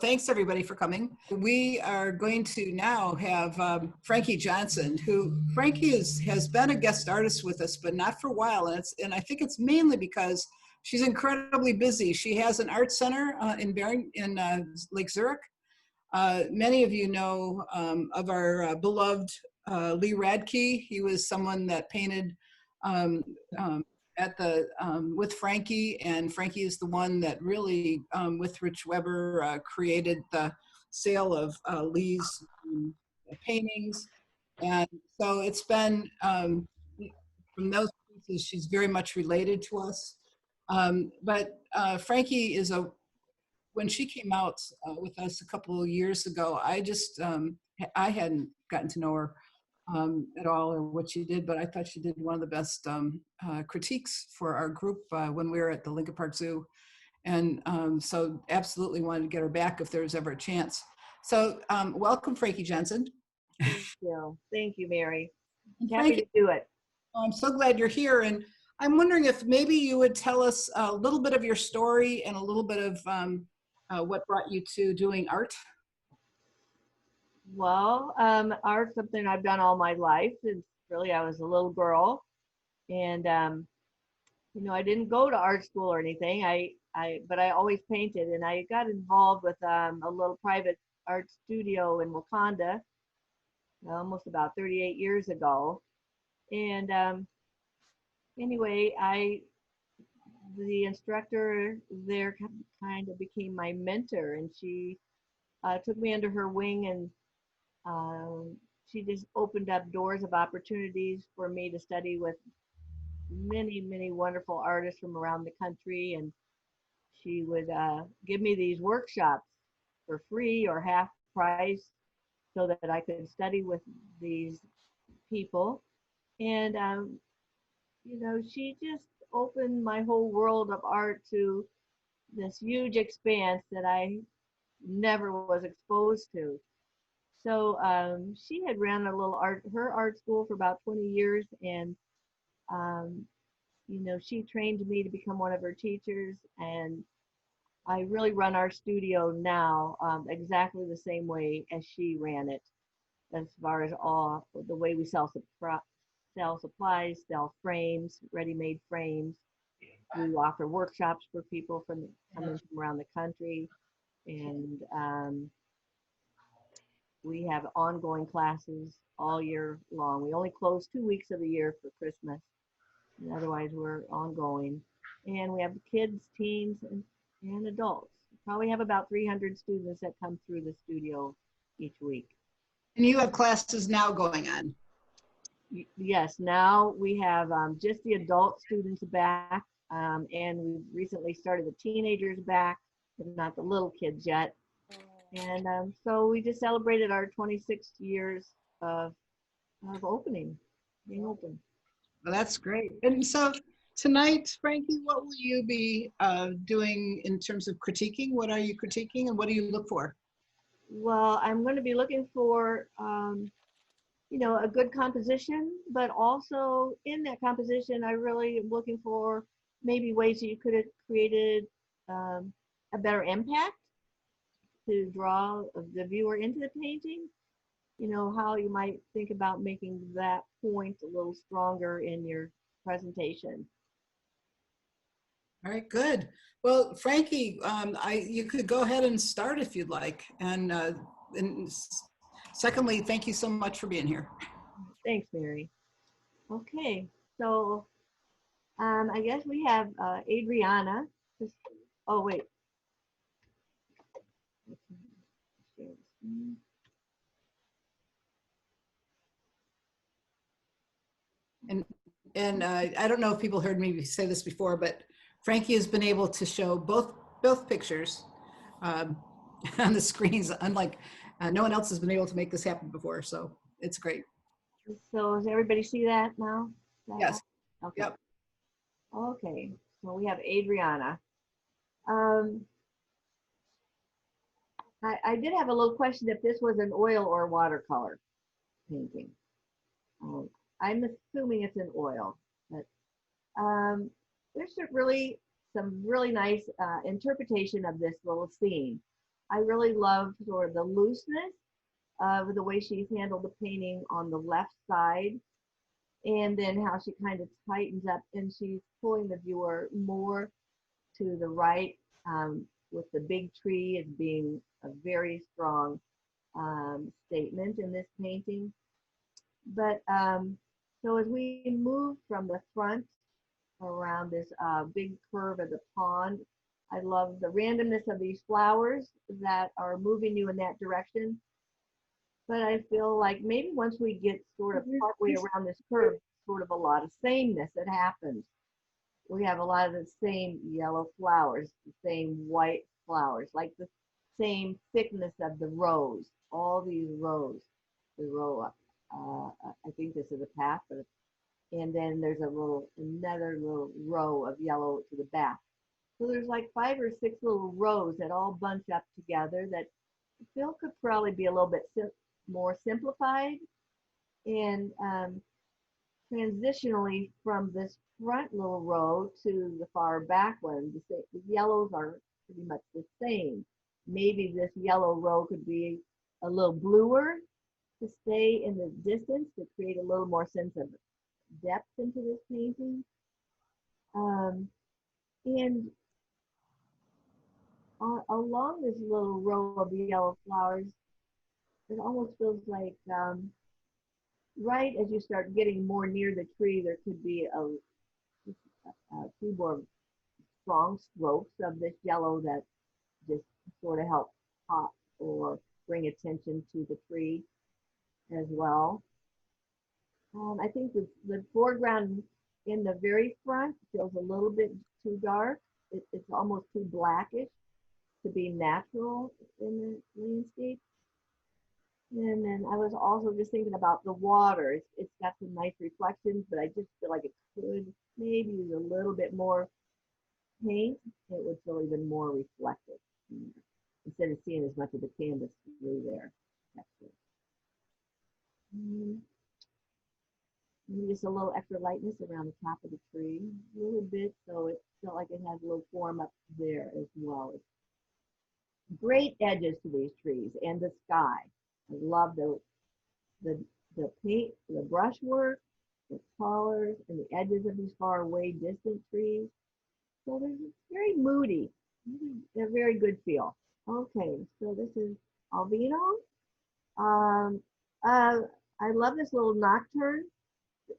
Thanks everybody for coming. We are going to now have Frankie Johnson, who Frankie has been a guest artist with us, but not for a while. And I think it's mainly because she's incredibly busy. She has an art center in Lake Zurich. Many of you know of our beloved Lee Radke. He was someone that painted with Frankie, and Frankie is the one that really, with Rich Weber, created the sale of Lee's paintings. And so it's been, from those pieces, she's very much related to us. But Frankie is when she came out with us a couple of years ago, I hadn't gotten to know her at all or what she did, but I thought she did one of the best critiques for our group when we were at the Lincoln Park Zoo. And so absolutely wanted to get her back if there was ever a chance. So welcome, Frankie Johnson. Thank you. Thank you, Mary. Happy to do it. I'm so glad you're here. And I'm wondering if maybe you would tell us a little bit of your story and a little bit of what brought you to doing art. Well, art's something I've done all my life since really I was a little girl. And, you know, I didn't go to art school or anything, but I always painted, and I got involved with a little private art studio in Wakanda almost about 38 years ago. And anyway, the instructor there kind of became my mentor, and she took me under her wing, and she just opened up doors of opportunities for me to study with many, many wonderful artists from around the country. And she would give me these workshops for free or half price so that I could study with these people. And, you know, she just opened my whole world of art to this huge expanse that I never was exposed to. So she had ran her art school for about 20 years, and you know, she trained me to become one of her teachers, and I really run our studio now exactly the same way as she ran it, as far as all the way we sell supplies, sell frames, ready-made frames. We offer workshops for people coming from around the country, and we have ongoing classes all year long. We only close 2 weeks of the year for Christmas, and otherwise we're ongoing. And we have kids, teens, and adults. We probably have about 300 students that come through the studio each week. And you have classes now going on? Yes, now we have just the adult students back, and we've recently started the teenagers back, but not the little kids yet. And so we just celebrated our 26 years of being open. Well, that's great. And so tonight, Frankie, what will you be doing in terms of critiquing? What are you critiquing, and what do you look for? Well, I'm going to be looking for, you know, a good composition, but also in that composition, I really am looking for maybe ways that you could have created a better impact to draw the viewer into the painting. You know, how you might think about making that point a little stronger in your presentation. All right, good. Well, Frankie, you could go ahead and start if you'd like. And secondly, thank you so much for being here. Thanks, Mary. Okay, so I guess we have Adriana. Oh, wait. And I don't know if people heard me say this before, but Frankie has been able to show both pictures on the screens, unlike no one else has been able to make this happen before. So it's great. So does everybody see that now? Yes. Okay. Yep. Okay, so we have Adriana. I did have a little question if this was an oil or watercolor painting. I'm assuming it's an oil, but there's some really nice interpretation of this little scene. I really love sort of the looseness of the way she's handled the painting on the left side, and then how she kind of tightens up and she's pulling the viewer more to the right, with the big tree as being a very strong statement in this painting. But so as we move from the front around this big curve of the pond, I love the randomness of these flowers that are moving you in that direction. But I feel like maybe once we get sort of partway around this curve, sort of a lot of sameness that happens. We have a lot of the same yellow flowers, the same white flowers, like the same thickness of the rows, all these rows, the row up. I think this is a path, but and then there's another little row of yellow to the back. So there's like 5 or 6 little rows that all bunch up together that I feel could probably be a little bit more simplified. And transitionally from this front little row to the far back one, the yellows are pretty much the same. Maybe this yellow row could be a little bluer to stay in the distance to create a little more sense of depth into this painting. And along this little row of yellow flowers, it almost feels like right as you start getting more near the tree, there could be a few more strong strokes of this yellow that just sort of help pop or bring attention to the tree as well. I think the foreground in the very front feels a little bit too dark. It's almost too blackish to be natural in the landscape. And then I was also just thinking about the water. It's got some nice reflections, but I just feel like it could maybe use a little bit more paint. It would feel even more reflective instead of seeing as much of the canvas through there. Maybe just a little extra lightness around the top of the tree, a little bit, so it felt like it has a little form up there as well. Great edges to these trees and the sky. I love the paint, the brushwork, the colors, and the edges of these far away distant trees. So they're very moody. They're very good feel. Okay, so this is Alvino. I love this little nocturne.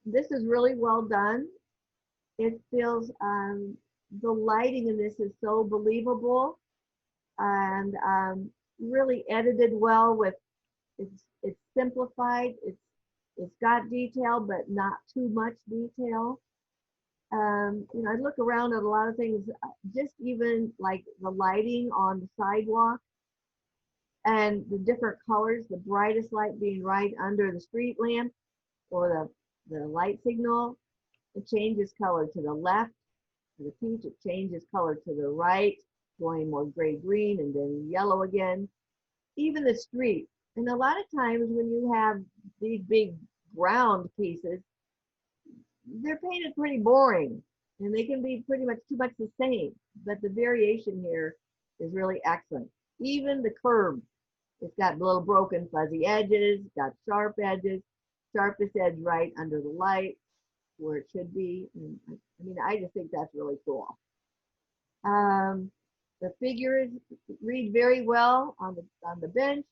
This is really well done. It feels, the lighting in this is so believable and really edited well with, it's simplified, it's got detail, but not too much detail. You know, I look around at a lot of things, just even like the lighting on the sidewalk and the different colors, the brightest light being right under the street lamp or the light signal. It changes color to the left, to the peach, it changes color to the right, going more gray-green and then yellow again. Even the street. And a lot of times when you have these big ground pieces, they're painted pretty boring and they can be pretty much too much the same. But the variation here is really excellent. Even the curve, it's got little broken fuzzy edges, got sharp edges, sharpest edge right under the light where it should be. And I mean, I just think that's really cool. The figures read very well on the bench.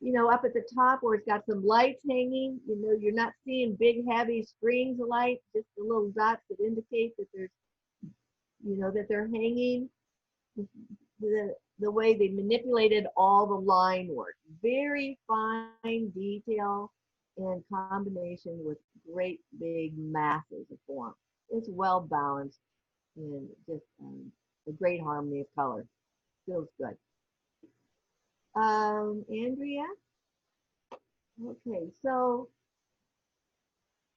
You know, up at the top where it's got some lights hanging, you know, you're not seeing big heavy strings of light, just the little dots that indicate that there's, you know, that they're hanging. The way they manipulated all the line work, very fine detail in combination with great big masses of form. It's well balanced and just a great harmony of color. Feels good. Andrea? Okay, so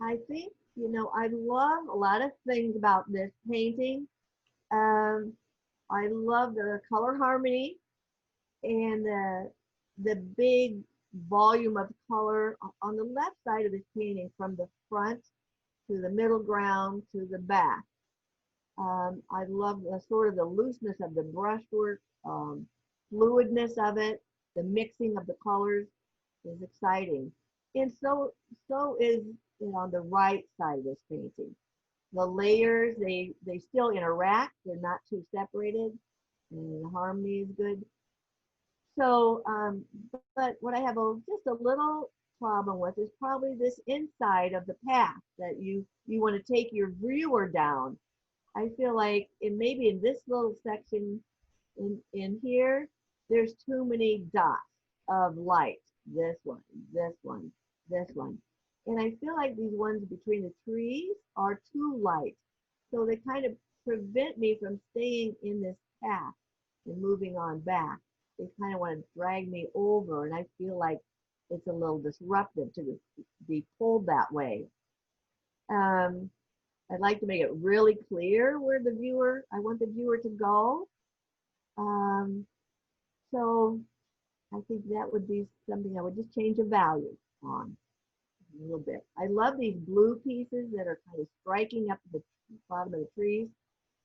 I think, you know, I love a lot of things about this painting. I love the color harmony and the big volume of color on the left side of this painting from the front to the middle ground to the back. I love the sort of the looseness of the brushwork, fluidness of it, the mixing of the colors is exciting. And so is, you know, on the right side of this painting. The layers, they still interact, they're not too separated, and the harmony is good. So, but what I have just a little problem with is probably this inside of the path that you want to take your viewer down. I feel like maybe in this little section in here, there's too many dots of light. This one, this one, this one. And I feel like these ones between the trees are too light. So they kind of prevent me from staying in this path and moving on back. They kind of want to drag me over, and I feel like it's a little disruptive to be pulled that way. I'd like to make it really clear where I want the viewer to go. So I think that would be something I would just change a value on a little bit. I love these blue pieces that are kind of striking up the bottom of the trees.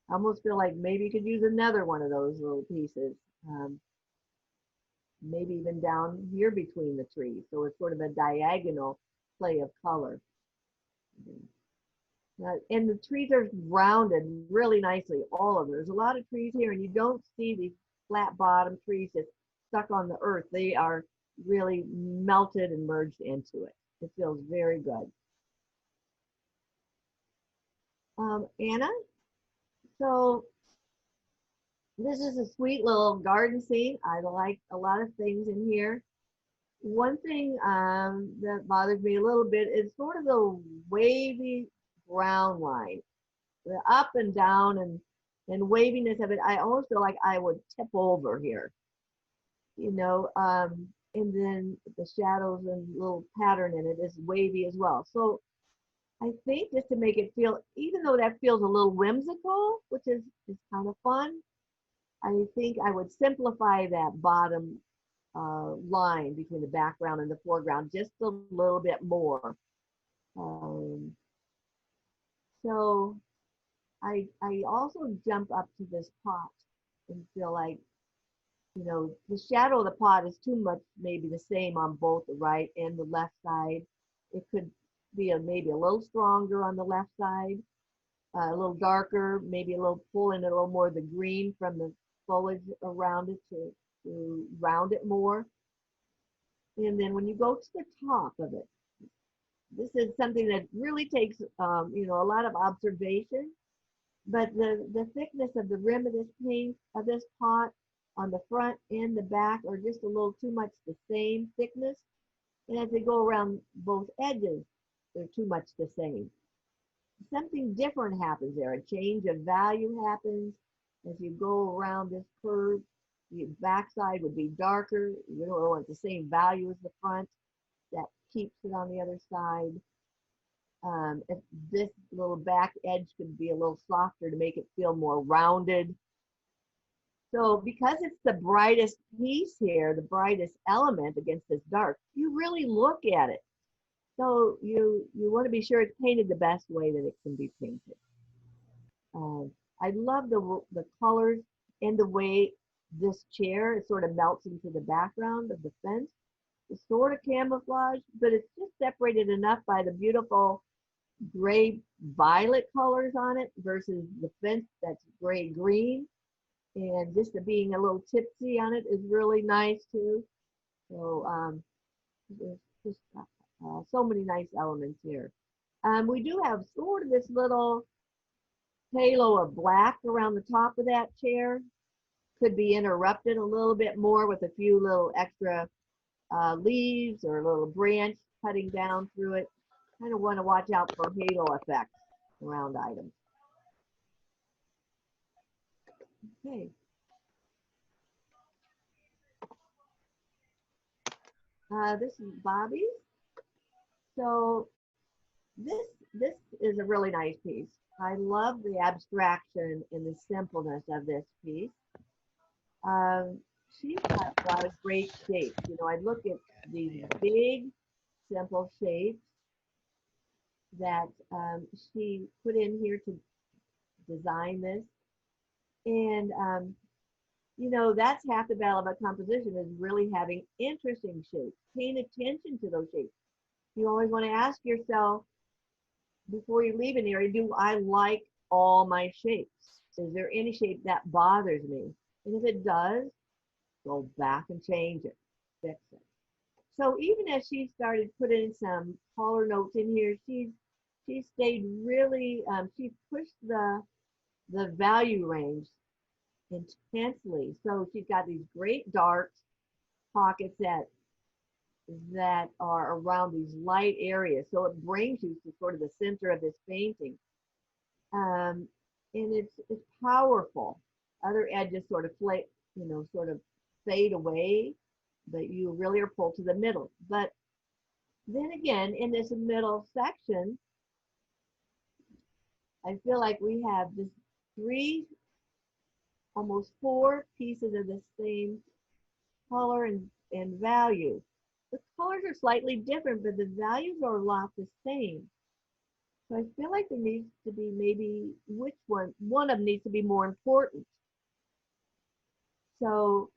I almost feel like maybe you could use another one of those little pieces. Maybe even down here between the trees. So it's sort of a diagonal play of color. And the trees are rounded really nicely, all of them. There's a lot of trees here, and you don't see these flat bottom trees just stuck on the earth. They are really melted and merged into it. It feels very good. Anna, so this is a sweet little garden scene. I like a lot of things in here. One thing that bothers me a little bit is sort of the wavy brown line, the up and down and waviness of it. I almost feel like I would tip over here, you know, and then the shadows and little pattern in it is wavy as well. So I think just to make it feel, even though that feels a little whimsical, which is kind of fun, I think I would simplify that bottom line between the background and the foreground just a little bit more. So I also jump up to this pot and feel like, you know, the shadow of the pot is too much maybe the same on both the right and the left side. It could be maybe a little stronger on the left side, a little darker, maybe a little pull in a little more of the green from the foliage around it to round it more. And then when you go to the top of it, this is something that really takes, you know, a lot of observation, but the thickness of the rim of this paint, of this pot on the front and the back are just a little too much the same thickness. And as they go around both edges, they're too much the same. Something different happens there. A change of value happens as you go around this curve. The backside would be darker. You don't want the same value as the front. That keeps it on the other side. If this little back edge could be a little softer to make it feel more rounded. So because it's the brightest piece here, the brightest element against this dark, you really look at it. So you want to be sure it's painted the best way that it can be painted. I love the colors and the way this chair sort of melts into the background of the fence. It's sort of camouflage, but it's just separated enough by the beautiful gray violet colors on it versus the fence that's gray green. And just being a little tipsy on it is really nice too. So there's just so many nice elements here. We do have sort of this little halo of black around the top of that chair. Could be interrupted a little bit more with a few little extra leaves or a little branch cutting down through it. Kind of want to watch out for halo effects around items. Okay. This is Bobby's. So this is a really nice piece. I love the abstraction and the simpleness of this piece. She's got a lot of great shapes. You know, I look at these big, simple shapes that she put in here to design this. And, you know, that's half the battle about composition, is really having interesting shapes, paying attention to those shapes. You always want to ask yourself before you leave an area, do I like all my shapes? Is there any shape that bothers me? And if it does, go back and change it, fix it. So even as she started putting some color notes in here, she stayed really, she pushed the value range intensely. So she's got these great dark pockets that are around these light areas. So it brings you to sort of the center of this painting. And it's powerful. Other edges sort of sort of fade away, but you really are pulled to the middle. But then again, in this middle section, I feel like we have this almost four pieces of the same color and value. The colors are slightly different, but the values are a lot the same. So I feel like there needs to be maybe one of them needs to be more important. So,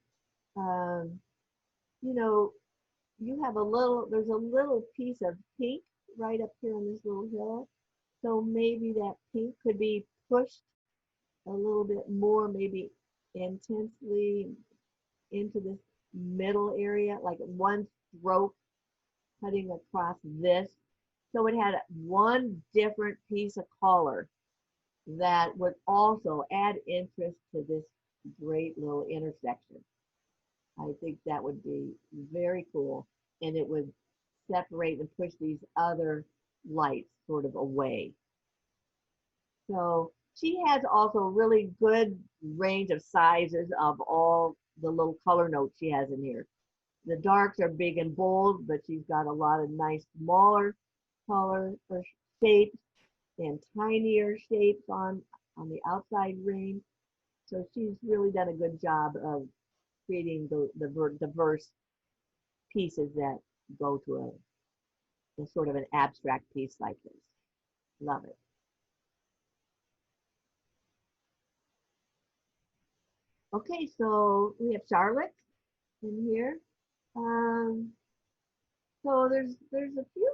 you know, there's a little piece of pink right up here on this little hill. So maybe that pink could be pushed a little bit more, maybe intensely into this middle area, like one stroke cutting across this. So it had one different piece of color that would also add interest to this great little intersection. I think that would be very cool, and it would separate and push these other lights sort of away. So she has also really good range of sizes of all the little color notes she has in here. The darks are big and bold, but she's got a lot of nice smaller color or shapes and tinier shapes on the outside range. So she's really done a good job of creating the diverse pieces that go to a sort of an abstract piece like this. Love it. Okay, so we have Charlotte in here. So there's a few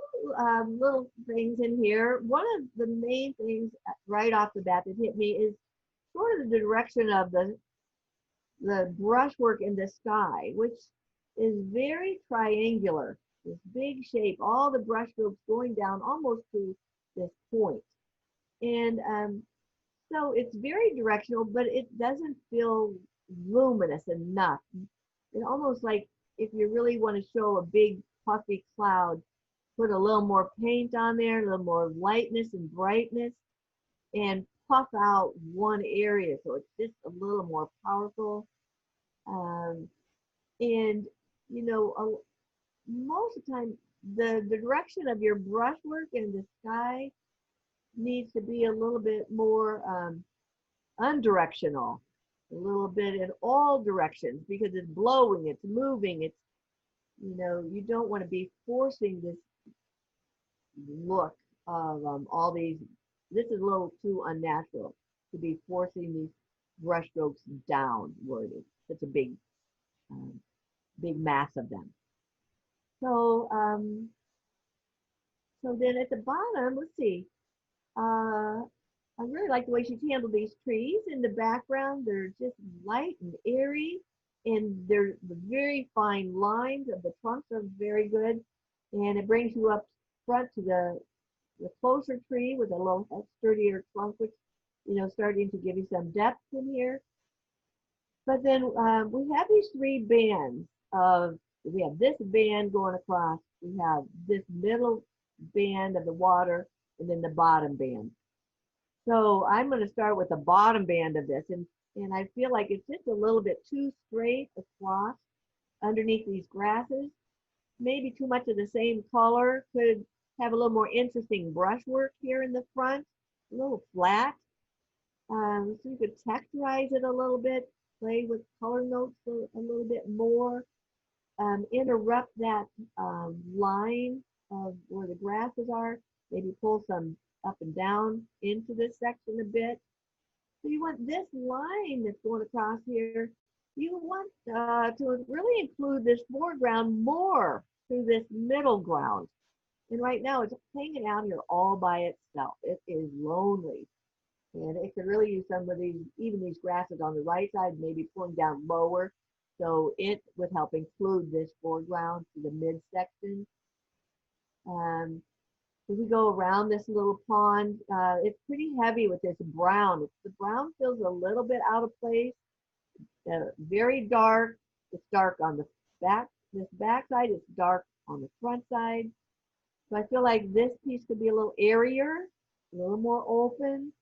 little things in here. One of the main things right off the bat that hit me is sort of the direction of the brushwork in the sky, which is very triangular. This big shape, all the brushstrokes going down almost to this point. And so it's very directional, but it doesn't feel luminous enough. It's almost like if you really want to show a big puffy cloud, put a little more paint on there, a little more lightness and brightness, and puff out one area so it's just a little more powerful. And you know, most of the time, the direction of your brushwork in the sky needs to be a little bit more undirectional, a little bit in all directions, because it's blowing, it's moving, it's, you know, you don't want to be forcing this look of all these. This is a little too unnatural to be forcing these brush strokes downward. It's such a big mass of them. So, so then at the bottom, let's see. I really like the way she's handled these trees in the background. They're just light and airy, and they're the very fine lines of the trunks are very good. And it brings you up front to the closer tree with a little sturdier trunk, which, you know, starting to give you some depth in here. But then we have these three bands we have this band going across, we have this middle band of the water, and then the bottom band. So I'm going to start with the bottom band of this, and I feel like it's just a little bit too straight across underneath these grasses. Maybe too much of the same color. Could have a little more interesting brushwork here in the front, a little flat. So you could texturize it a little bit, play with color notes a little bit more, interrupt that line of where the grasses are, maybe pull some up and down into this section a bit. So you want this line that's going across here, you want to really include this foreground more through this middle ground. And right now it's hanging out here all by itself. It is lonely. And it could really use some of these, even these grasses on the right side, maybe pulling down lower. So it would help include this foreground to the midsection. If we go around this little pond, it's pretty heavy with this brown. The brown feels a little bit out of place. Very dark. It's dark on the back. This back side is dark on the front side. So I feel like this piece could be a little airier, a little more open.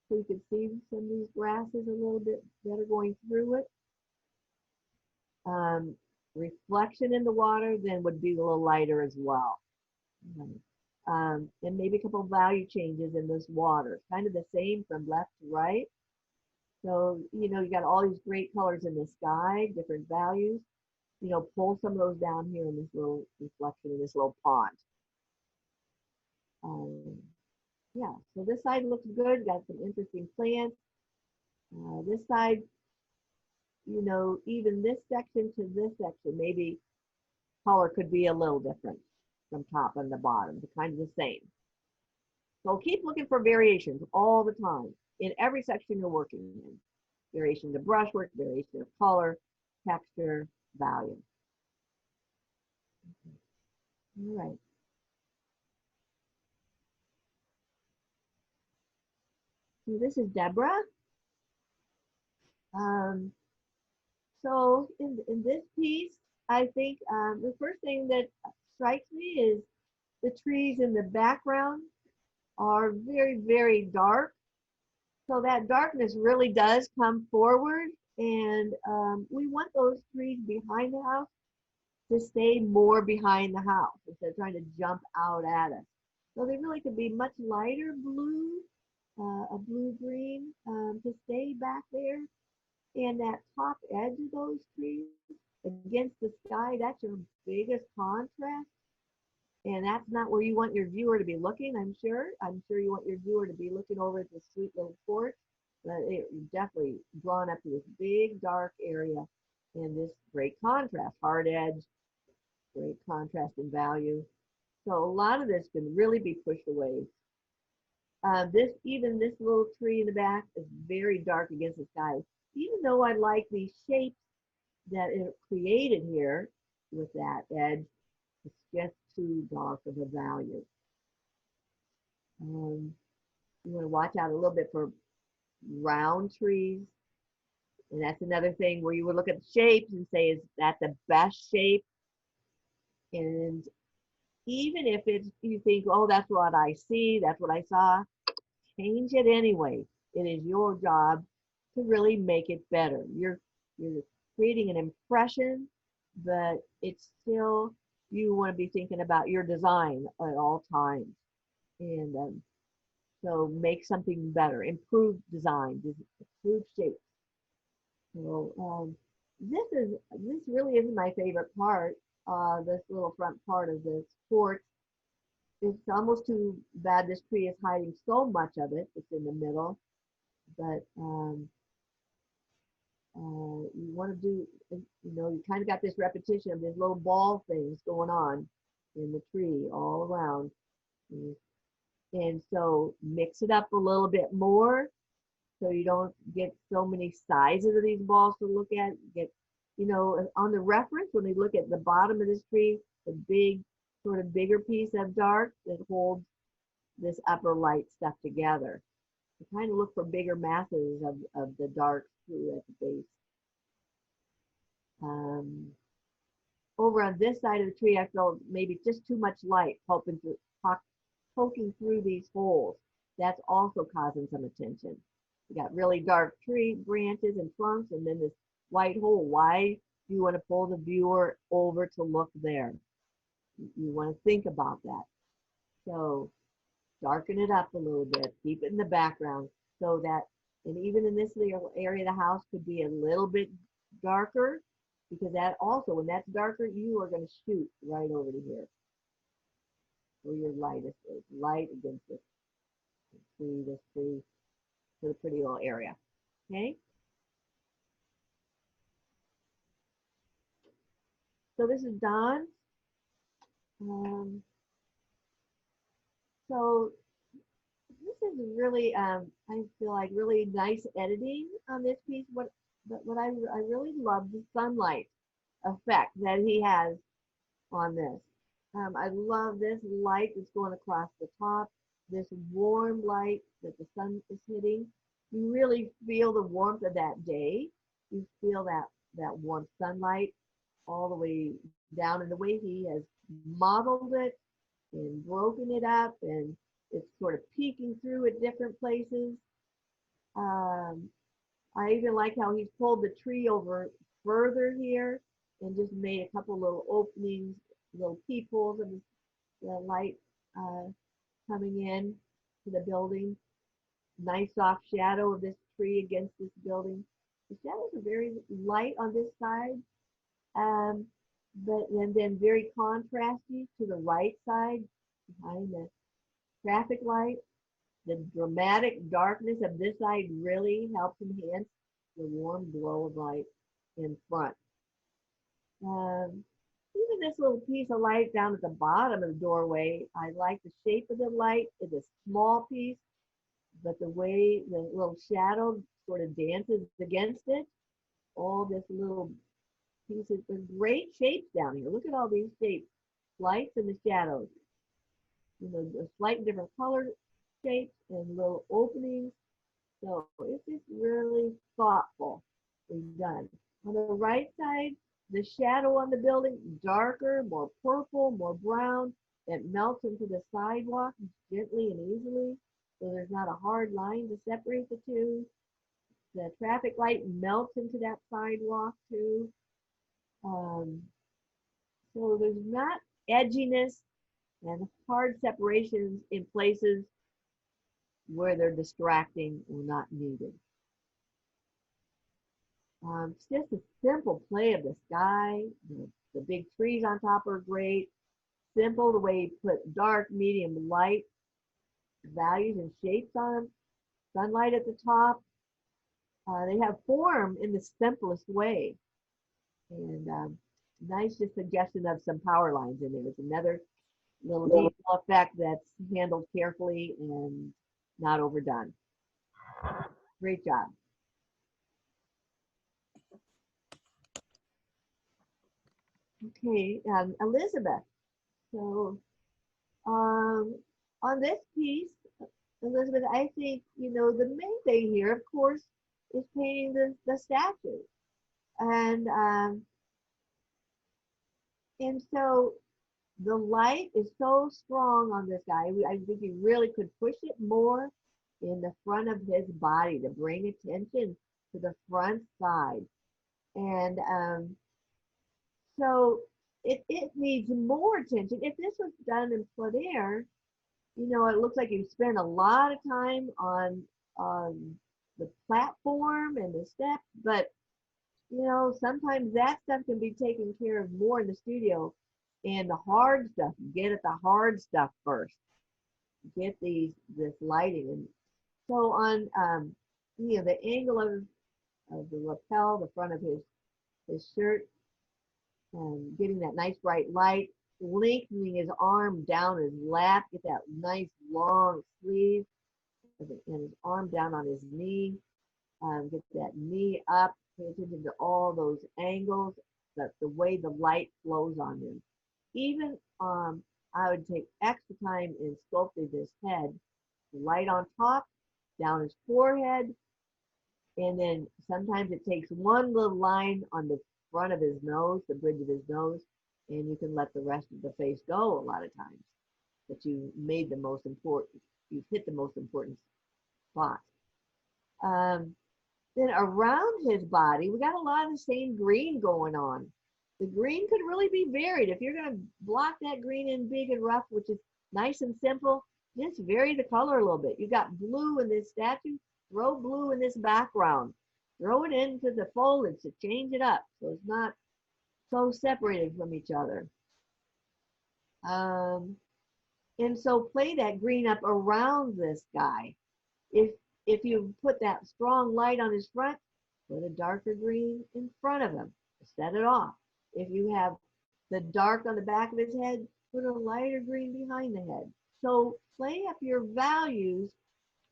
So you can see some of these grasses a little bit better going through it. Reflection in the water then would be a little lighter as well. And maybe a couple of value changes in this water. Kind of the same from left to right. So, you know, you got all these great colors in the sky, different values. You know, pull some of those down here in this little reflection in this little pond. Yeah, so this side looks good. Got some interesting plants. This side, you know, even this section to this section, maybe color could be a little different from top and the bottom, but kind of the same. So keep looking for variations all the time in every section you're working in. Variation of brushwork, variation of color, texture, value. All right. So this is Deborah. So in this piece, I think the first thing that strikes me is the trees in the background are very, very dark. So that darkness really does come forward, and we want those trees behind the house to stay more behind the house instead of trying to jump out at us. So they really could be much lighter blue, a blue-green, to stay back there. And that top edge of those trees against the sky, that's your biggest contrast. And that's not where you want your viewer to be looking, I'm sure. I'm sure you want your viewer to be looking over at this sweet little porch. But you're definitely drawn up to this big dark area and this great contrast, hard edge, great contrast in value. So a lot of this can really be pushed away. Even this little tree in the back is very dark against the sky. Even though I like these shapes that it created here with that edge, it's just too dark of a value. You want to watch out a little bit for round trees. And that's another thing where you would look at the shapes and say, is that the best shape? And even if it's, you think, oh, that's what I see, that's what I saw, change it anyway. It is your job to really make it better. You're creating an impression, but it's still, you want to be thinking about your design at all times. And so make something better, improve design, improve shape. So this really is my favorite part. This little front part of this porch. It's almost too bad this tree is hiding so much of it. It's in the middle, but you want to do, you know, you kind of got this repetition of these little ball things going on in the tree all around. And so mix it up a little bit more so you don't get so many sizes of these balls to look at. Get, you know, on the reference, when we look at the bottom of this tree, the big, sort of bigger piece of dark that holds this upper light stuff together. You kind of look for bigger masses of the dark through at the base. Over on this side of the tree, I felt maybe just too much light poking through these holes. That's also causing some attention. You got really dark tree branches and trunks, and then this white hole. Why do you want to pull the viewer over to look there? You want to think about that. So darken it up a little bit, keep it in the background so that, and even in this little area of the house could be a little bit darker, because that also, when that's darker, you are going to shoot right over to here where your light is light against this tree, to the pretty little area. Okay. So this is Don. So this is really, I feel like really nice editing on this piece. But what I really love the sunlight effect that he has on this. I love this light that's going across the top, this warm light that the sun is hitting. You really feel the warmth of that day. You feel that warm sunlight all the way down, and the way he has modeled it and broken it up, and it's sort of peeking through at different places. I even like how he's pulled the tree over further here and just made a couple little openings, little peepholes of the light coming in to the building. Nice soft shadow of this tree against this building. The shadows are very light on this side, but then very contrasty to the right side behind the traffic light. The dramatic darkness of this side really helps enhance the warm glow of light in front. Even this little piece of light down at the bottom of the doorway, I like the shape of the light. It's a small piece, but the way the little shadow sort of dances against it, all this little pieces, there's great shapes down here. Look at all these shapes, lights and the shadows. You know, a slight different color shapes and little openings. So it's just really thoughtful and done. On the right side, the shadow on the building, darker, more purple, more brown. It melts into the sidewalk gently and easily. So there's not a hard line to separate the two. The traffic light melts into that sidewalk too. So there's not edginess and hard separations in places where they're distracting or not needed. It's just a simple play of the sky. The big trees on top are great. Simple the way you put dark, medium, light values and shapes on them. Sunlight at the top. They have form in the simplest way. And nice just suggestion of some power lines in there. It's another little detail effect that's handled carefully and not overdone. Great job. Okay, Elizabeth. So on this piece, Elizabeth, I think, you know, the main thing here, of course, is painting the statue. And so the light is so strong on this guy. I think you really could push it more in the front of his body to bring attention to the front side. And so it needs more attention. If this was done in plein air, you know, it looks like you spend a lot of time on the platform and the steps, but you know, sometimes that stuff can be taken care of more in the studio. And the hard stuff, get at the hard stuff first. Get this lighting. And so on, you know, the angle of the lapel, the front of his shirt, getting that nice bright light, lengthening his arm down his lap, get that nice long sleeve, and his arm down on his knee, get that knee up, pay attention to all those angles, the way the light flows on him. Even I would take extra time in sculpting this head, the light on top, down his forehead, and then sometimes it takes one little line on the front of his nose, the bridge of his nose, and you can let the rest of the face go a lot of times. But you made the most important, you've hit the most important spot. Then around his body, we got a lot of the same green going on. The green could really be varied. If you're going to block that green in big and rough, which is nice and simple, just vary the color a little bit. You got blue in this statue, throw blue in this background. Throw it into the foliage to change it up so it's not so separated from each other. And so play that green up around this guy. If if you put that strong light on his front, put a darker green in front of him, set it off. If you have the dark on the back of his head, put a lighter green behind the head. So play up your values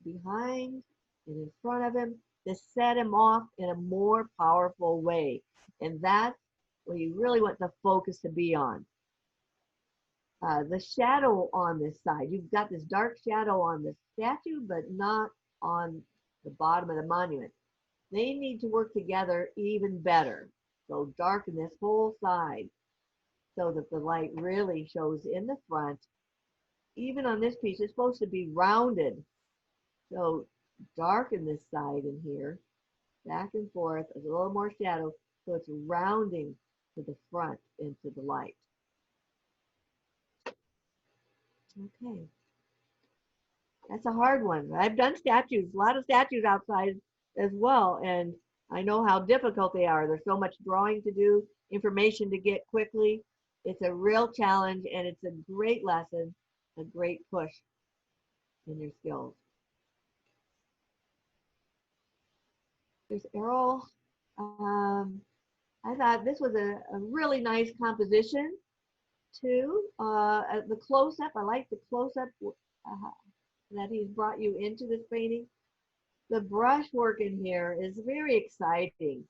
behind and in front of him to set him off in a more powerful way. And that's what you really want the focus to be on. The shadow on this side, you've got this dark shadow on the statue, but not on the bottom of the monument. They need to work together even better. So darken this whole side so that the light really shows in the front. Even on this piece, it's supposed to be rounded. So darken this side in here, back and forth, a little more shadow, so it's rounding to the front into the light. Okay. That's a hard one. I've done statues, a lot of statues outside as well, and I know how difficult they are. There's so much drawing to do, information to get quickly. It's a real challenge, and it's a great lesson, a great push in your skills. There's Errol. I thought this was a really nice composition too. The close-up, I like the close-up that he's brought you into this painting. The brushwork in here is very exciting.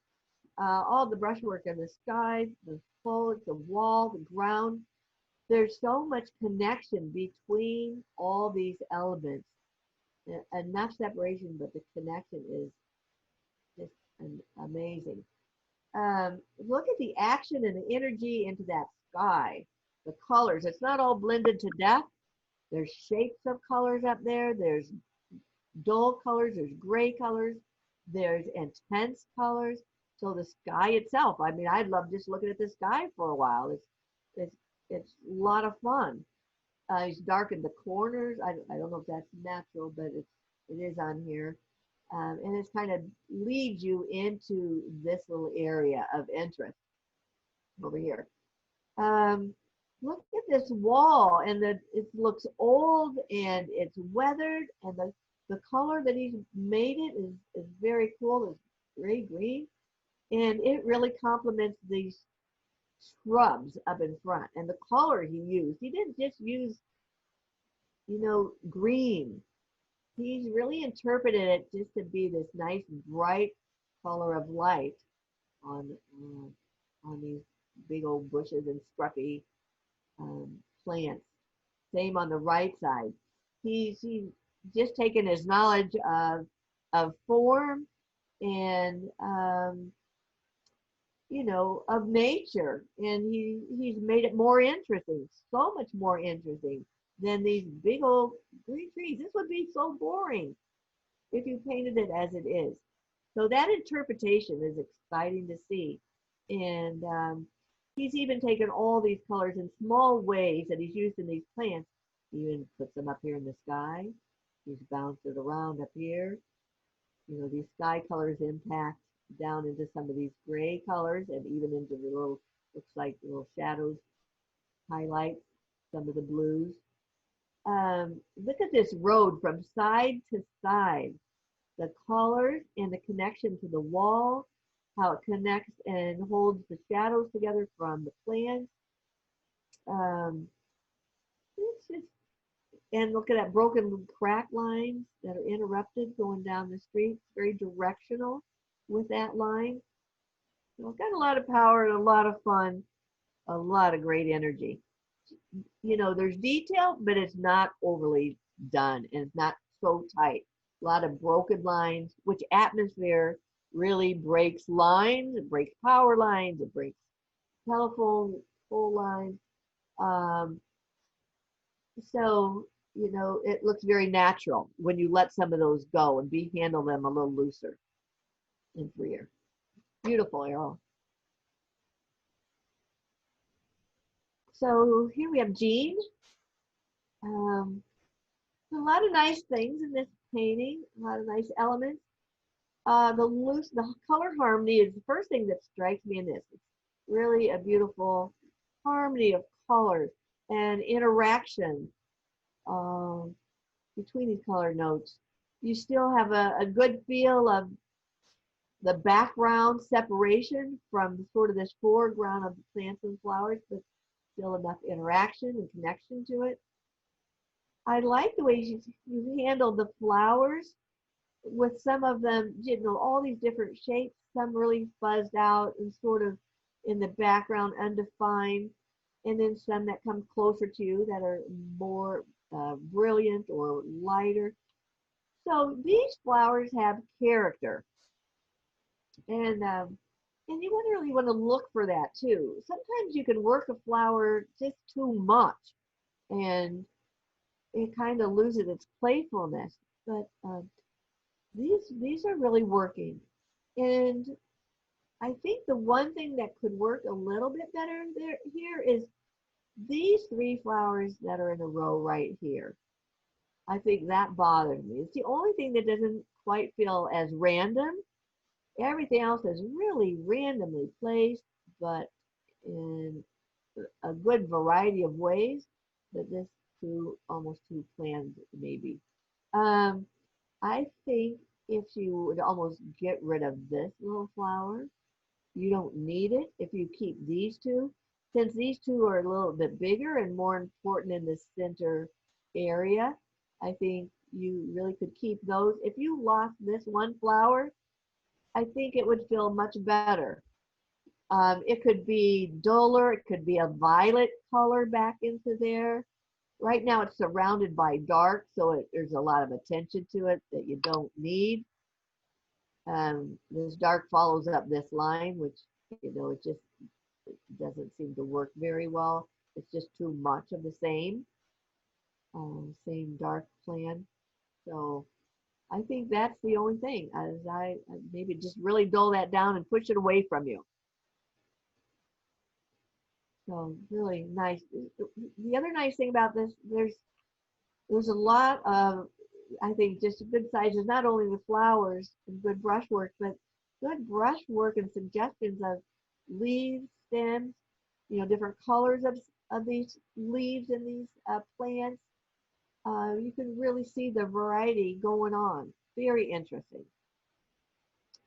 All the brushwork in the sky, the foliage, the wall, the ground. There's so much connection between all these elements. Enough separation, but the connection is just amazing. Look at the action and the energy into that sky. The colors, it's not all blended to death. There's shapes of colors up there. There's dull colors, there's gray colors, there's intense colors. So the sky itself, I mean, I'd love just looking at the sky for a while. It's a lot of fun. He's darkened the corners. I don't know if that's natural, but it is on here. And it's kind of leads you into this little area of interest over here. Look at this wall, and it looks old and it's weathered, and the color that he's made it is very cool. It's gray green, and it really complements these shrubs up in front. And the color he used, he didn't just use, green. He's really interpreted it just to be this nice bright color of light on these big old bushes and scruffy plants. Same on the right side. He's just taken his knowledge of form and of nature, and he's made it more interesting, so much more interesting than these big old green trees. This would be so boring if you painted it as it is. So that interpretation is exciting to see. And he's even taken all these colors in small ways that he's used in these plants. He even puts them up here in the sky. He's bounced it around up here. These sky colors impact down into some of these gray colors and even into the little, looks like little shadows, highlights some of the blues. Look at this road from side to side. The colors and the connection to the wall, how it connects and holds the shadows together from the plants. And look at that broken crack lines that are interrupted going down the street. It's very directional with that line. So it's got a lot of power and a lot of fun, a lot of great energy. There's detail, but it's not overly done and it's not so tight. A lot of broken lines, which atmosphere really breaks lines, it breaks power lines, it breaks telephone pole lines. So, it looks very natural when you let some of those go and handle them a little looser and freer. Beautiful, Errol. So here we have Jean. A lot of nice things in this painting, a lot of nice elements. The color harmony is the first thing that strikes me in this. It's really a beautiful harmony of colors and interaction between these color notes. you still have a good feel of the background separation from sort of this foreground of the plants and flowers, but still enough interaction and connection to it. I like the way you handled the flowers with some of them, you know, all these different shapes, some really fuzzed out and sort of in the background undefined, and then some that come closer to you that are more brilliant or lighter. So these flowers have character, and you wouldn't really want to look for that too. Sometimes you can work a flower just too much, and it kind of loses its playfulness. But these are really working, and I think the one thing that could work a little bit better here is these three flowers that are in a row right here. I think that bothers me. It's the only thing that doesn't quite feel as random. Everything else is really randomly placed, but in a good variety of ways. But this almost too planned maybe. I think if you would almost get rid of this little flower, you don't need it if you keep these two. Since these two are a little bit bigger and more important in the center area, I think you really could keep those. If you lost this one flower, I think it would feel much better. It could be duller, it could be a violet color back into there. Right now it's surrounded by dark, so there's a lot of attention to it that you don't need. This dark follows up this line, which, you know, it doesn't seem to work very well. It's just too much of the same dark plan. So I think that's the only thing, as I maybe just really dull that down and push it away from you. So really nice. The other nice thing about this, there's a lot of, I think, just good sizes, not only the flowers and good brushwork, but good brushwork and suggestions of leaves, stems, you know, different colors of these leaves and these plants. You can really see the variety going on. Very interesting.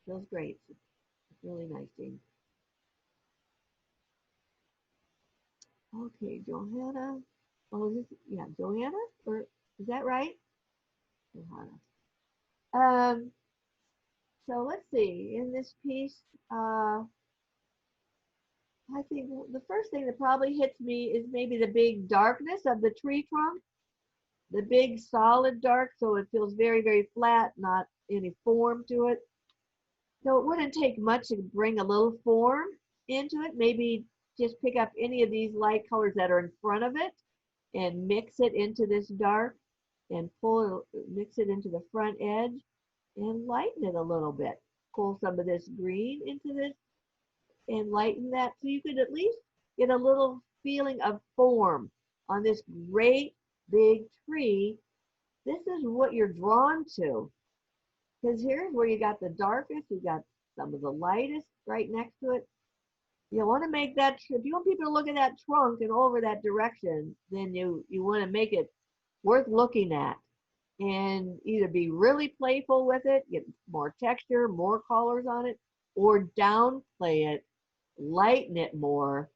Feels great. It's really nice thing. Okay, Johanna. Oh, is this, yeah, Joanna? Or is that right? Johanna. So let's see. In this piece, I think the first thing that probably hits me is maybe the big darkness of the tree trunk. The big solid dark, so it feels very, very flat, not any form to it. So it wouldn't take much to bring a little form into it. Maybe just pick up any of these light colors that are in front of it and mix it into this dark and mix it into the front edge and lighten it a little bit. Pull some of this green into this and lighten that, so you could at least get a little feeling of form on this great big tree. This is what you're drawn to, because here's where you got the darkest, you got some of the lightest right next to it. You want to make that, if you want people to look at that trunk and over that direction, then you want to make it worth looking at and either be really playful with it, get more texture, more colors on it, or downplay it, lighten it more,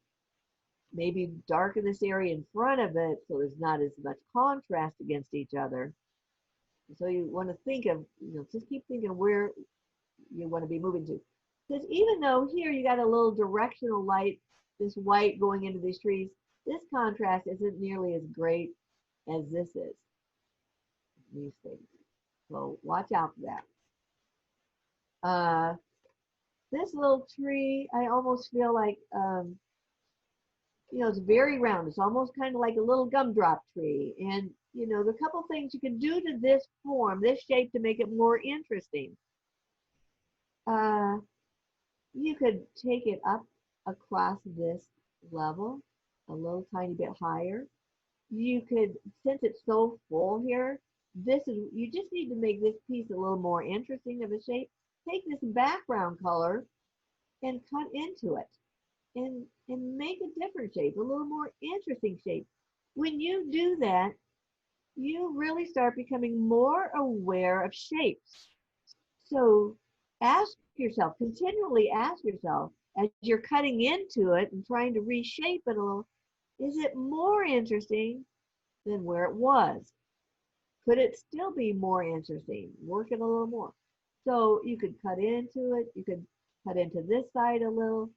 maybe darken this area in front of it so there's not as much contrast against each other. So you want to think of, you know, just keep thinking where you want to be moving to. Because even though here you got a little directional light, this white going into these trees, this contrast isn't nearly as great as this is. These things. So watch out for that. This little tree, I almost feel like, you know, it's very round. It's almost kind of like a little gumdrop tree. And, you know, the couple things you can do to this form, this shape, to make it more interesting. You could take it up across this level, a little tiny bit higher. You could, since it's so full here, you just need to make this piece a little more interesting of a shape. Take this background color and cut into it and make a different shape, a little more interesting shape. When you do that, you really start becoming more aware of shapes. So ask yourself, continually ask yourself, as you're cutting into it and trying to reshape it a little, is it more interesting than where it was? Could it still be more interesting? Work it a little more. So you could cut into it. You could cut into this side a little.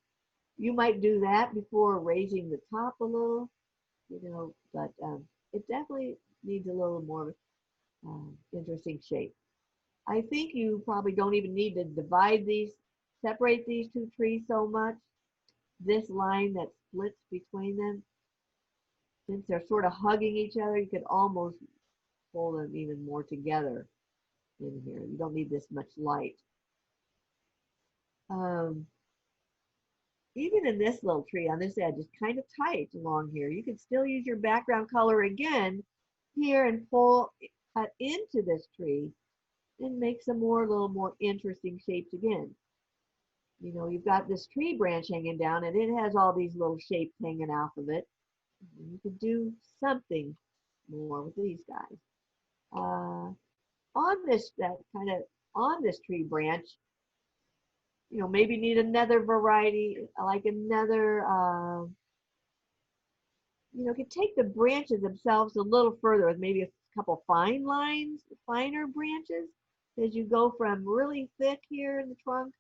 You might do that before raising the top a little, but it definitely needs a little more interesting shape. I think you probably don't even need to separate these two trees so much. This line that splits between them, since they're sort of hugging each other, you could almost pull them even more together in here. You don't need this much light. Even in this little tree on this edge, it's kind of tight along here. You can still use your background color again here and cut into this tree and make some little more interesting shapes again. You've got this tree branch hanging down and it has all these little shapes hanging off of it. You could do something more with these guys. On this tree branch, maybe need another variety, like another, could take the branches themselves a little further with maybe a couple finer branches, as you go from really thick here in the trunk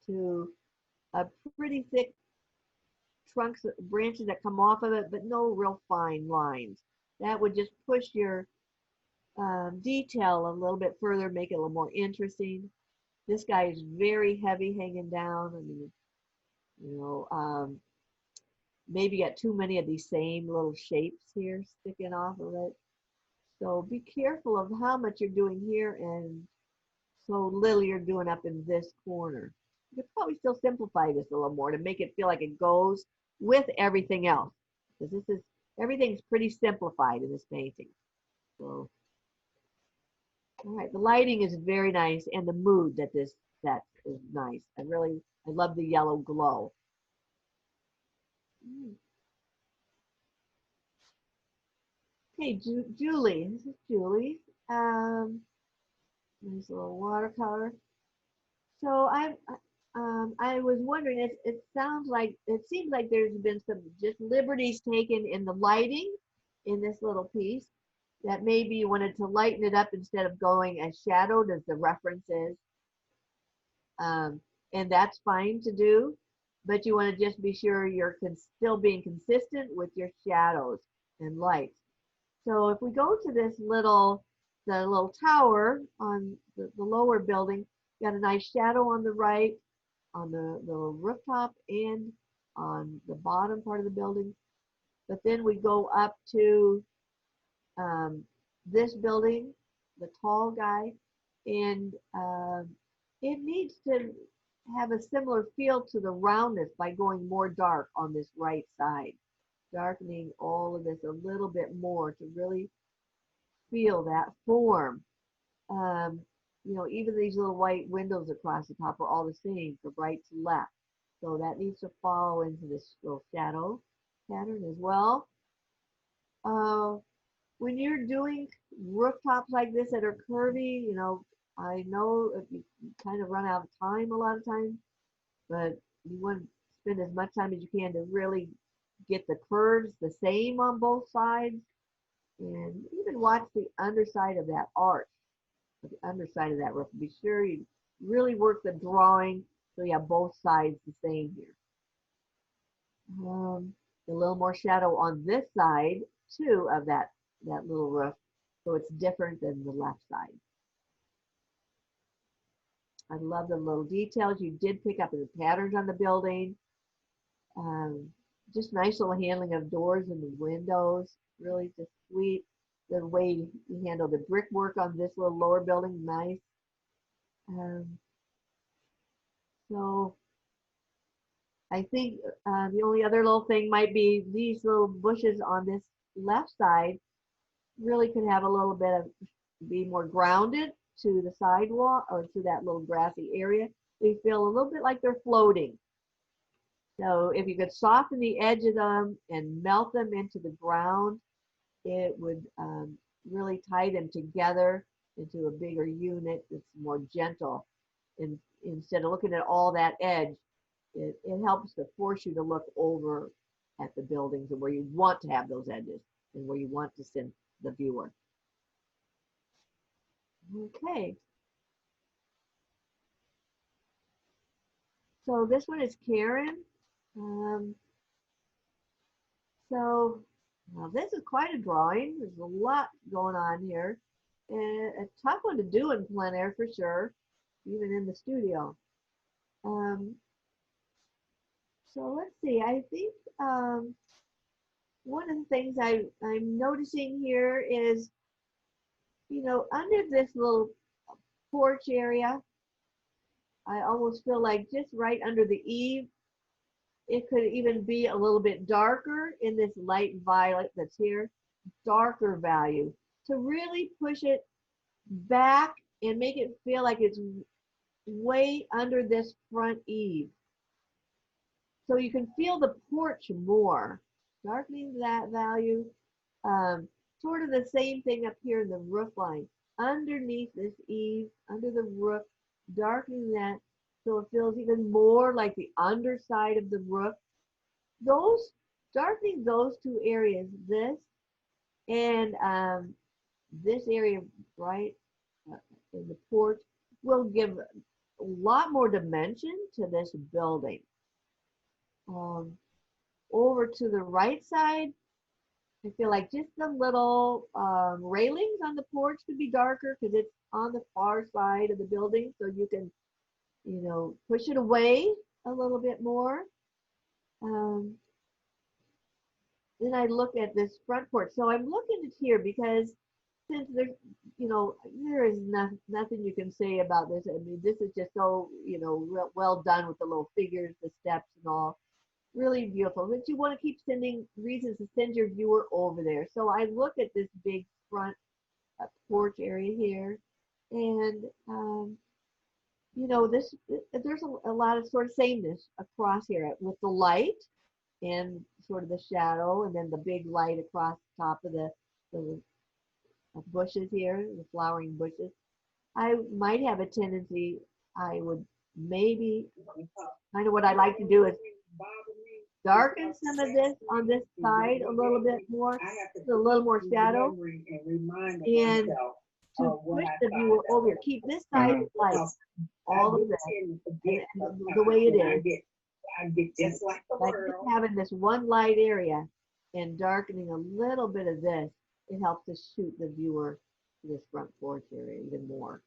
to a pretty thick branches that come off of it, but no real fine lines. That would just push your detail a little bit further, make it a little more interesting. This guy is very heavy hanging down. I mean, maybe you got too many of these same little shapes here sticking off of it. So be careful of how much you're doing here and so little you're doing up in this corner. You could probably still simplify this a little more to make it feel like it goes with everything else. Because everything's pretty simplified in this painting. So, all right, the lighting is very nice and the mood that this set is nice. I love the yellow glow. Okay, Julie, this is Julie. Nice little watercolor. So I was wondering, it seems like there's been some just liberties taken in the lighting in this little piece, that maybe you wanted to lighten it up instead of going as shadowed as the reference is. And that's fine to do, but you want to just be sure you're still being consistent with your shadows and lights. So if we go to the little tower on the lower building, got a nice shadow on the right, on the rooftop and on the bottom part of the building. But then we go up to this building, the tall guy, and it needs to have a similar feel to the roundness by going more dark on this right side, darkening all of this a little bit more to really feel that form. Even these little white windows across the top are all the same from right to left. So that needs to follow into this little shadow pattern as well. When you're doing rooftops like this that are curvy, I know if you kind of run out of time a lot of times, but you want to spend as much time as you can to really get the curves the same on both sides. And even watch the underside of that arch, the underside of that roof. Be sure you really work the drawing so you have both sides the same here. A little more shadow on this side too of that little roof, so it's different than the left side. I love the little details you did pick up in the patterns on the building. Just nice little handling of doors and the windows. Really just sweet. The way you handle the brickwork on this little lower building, nice. So I think the only other little thing might be these little bushes on this left side really could have a little bit of, be more grounded to the sidewalk or to that little grassy area. They feel a little bit like they're floating. So if you could soften the edge of them and melt them into the ground, it would really tie them together into a bigger unit that's more gentle. And instead of looking at all that edge, it helps to force you to look over at the buildings and where you want to have those edges and where you want to send the viewer. Okay. So this one is Karen. So now this is quite a drawing. There's a lot going on here. And a tough one to do in plein air for sure, even in the studio. So let's see, I think one of the things I'm noticing here is, you know, under this little porch area, I almost feel like just right under the eave, it could even be a little bit darker in this light violet that's here, darker value, to really push it back and make it feel like it's way under this front eave. So you can feel the porch more, darkening that value. Sort of the same thing up here in the roof line. Underneath this eave, under the roof, darkening that so it feels even more like the underside of the roof. Darkening those two areas, this and this area right in the porch, will give a lot more dimension to this building. Over to the right side, I feel like just the little railings on the porch could be darker because it's on the far side of the building, so you can, you know, push it away a little bit more. Then I look at this front porch. So I'm looking at here because since there's, you know, there is nothing you can say about this. I mean, this is just so, you know, well done with the little figures, the steps and all. Really beautiful. But you want to keep sending reasons to send your viewer over there. So I look at this big front porch area here, and you know, there's a lot of sort of sameness across here with the light and sort of the shadow, and then the big light across the top of the bushes here, the flowering bushes. I might have a tendency, I would maybe, kind of what I like to do is darken some of this on this side a little bit more, so a little more shadow, and to push the viewer over here. Keep this side light, all of this, the way it is. Like just having this one light area and darkening a little bit of this, it helps to shoot the viewer to this front porch area even more.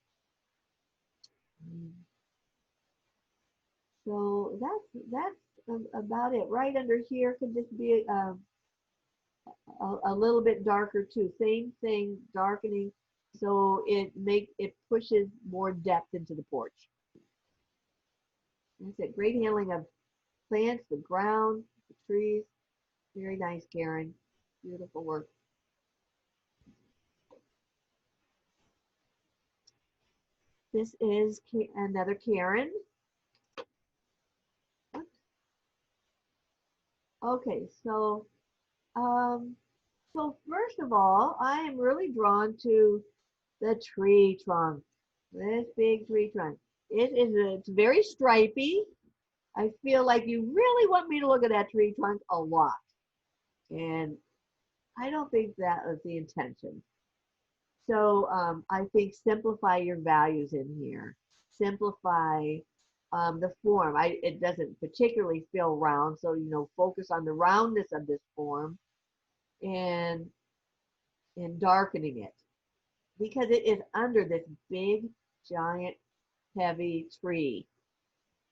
So that's about it. Right under here could just be a little bit darker too. Same thing, darkening, so it pushes more depth into the porch. That's it. Great handling of plants, the ground, the trees. Very nice, Karen. Beautiful work. This is another Karen. Okay, so first of all, I am really drawn to the tree trunk. This big tree trunk. It's very stripy. I feel like you really want me to look at that tree trunk a lot. And I don't think that was the intention. So I think simplify your values in here. Simplify the form. It doesn't particularly feel round, so, you know, focus on the roundness of this form and darkening it, because it is under this big, giant, heavy tree.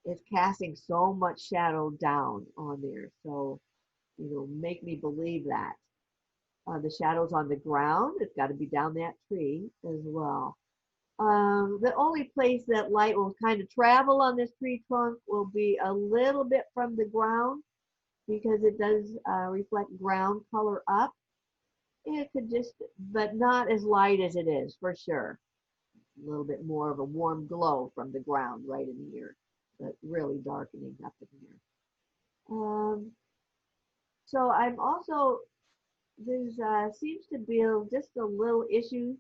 It's casting so much shadow down on there. So, you know, make me believe that. The shadows on the ground, it's got to be down that tree as well. The only place that light will kind of travel on this tree trunk will be a little bit from the ground, because it does reflect ground color up. It could just, but not as light as it is, for sure. A little bit more of a warm glow from the ground right in here, but really darkening up in here. So I'm also there's seems to be just a little issue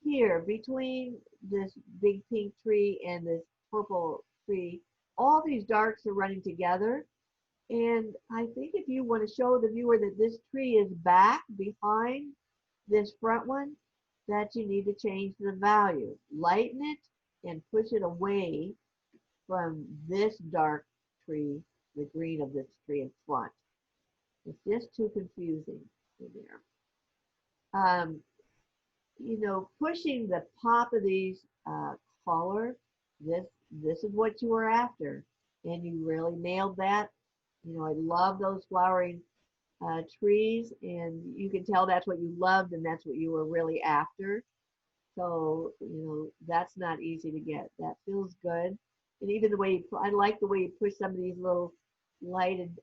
here between this big pink tree and this purple tree. All these darks are running together. And I think if you want to show the viewer that this tree is back behind this front one, that you need to change the value. Lighten it and push it away from this dark tree, the green of this tree in front. It's just too confusing in there. You know, pushing the pop of these color, this is what you were after, and you really nailed that. You know, I love those flowering trees, and you can tell that's what you loved and that's what you were really after. So, you know, that's not easy to get. That feels good. And even the way I like the way you push some of these little lighted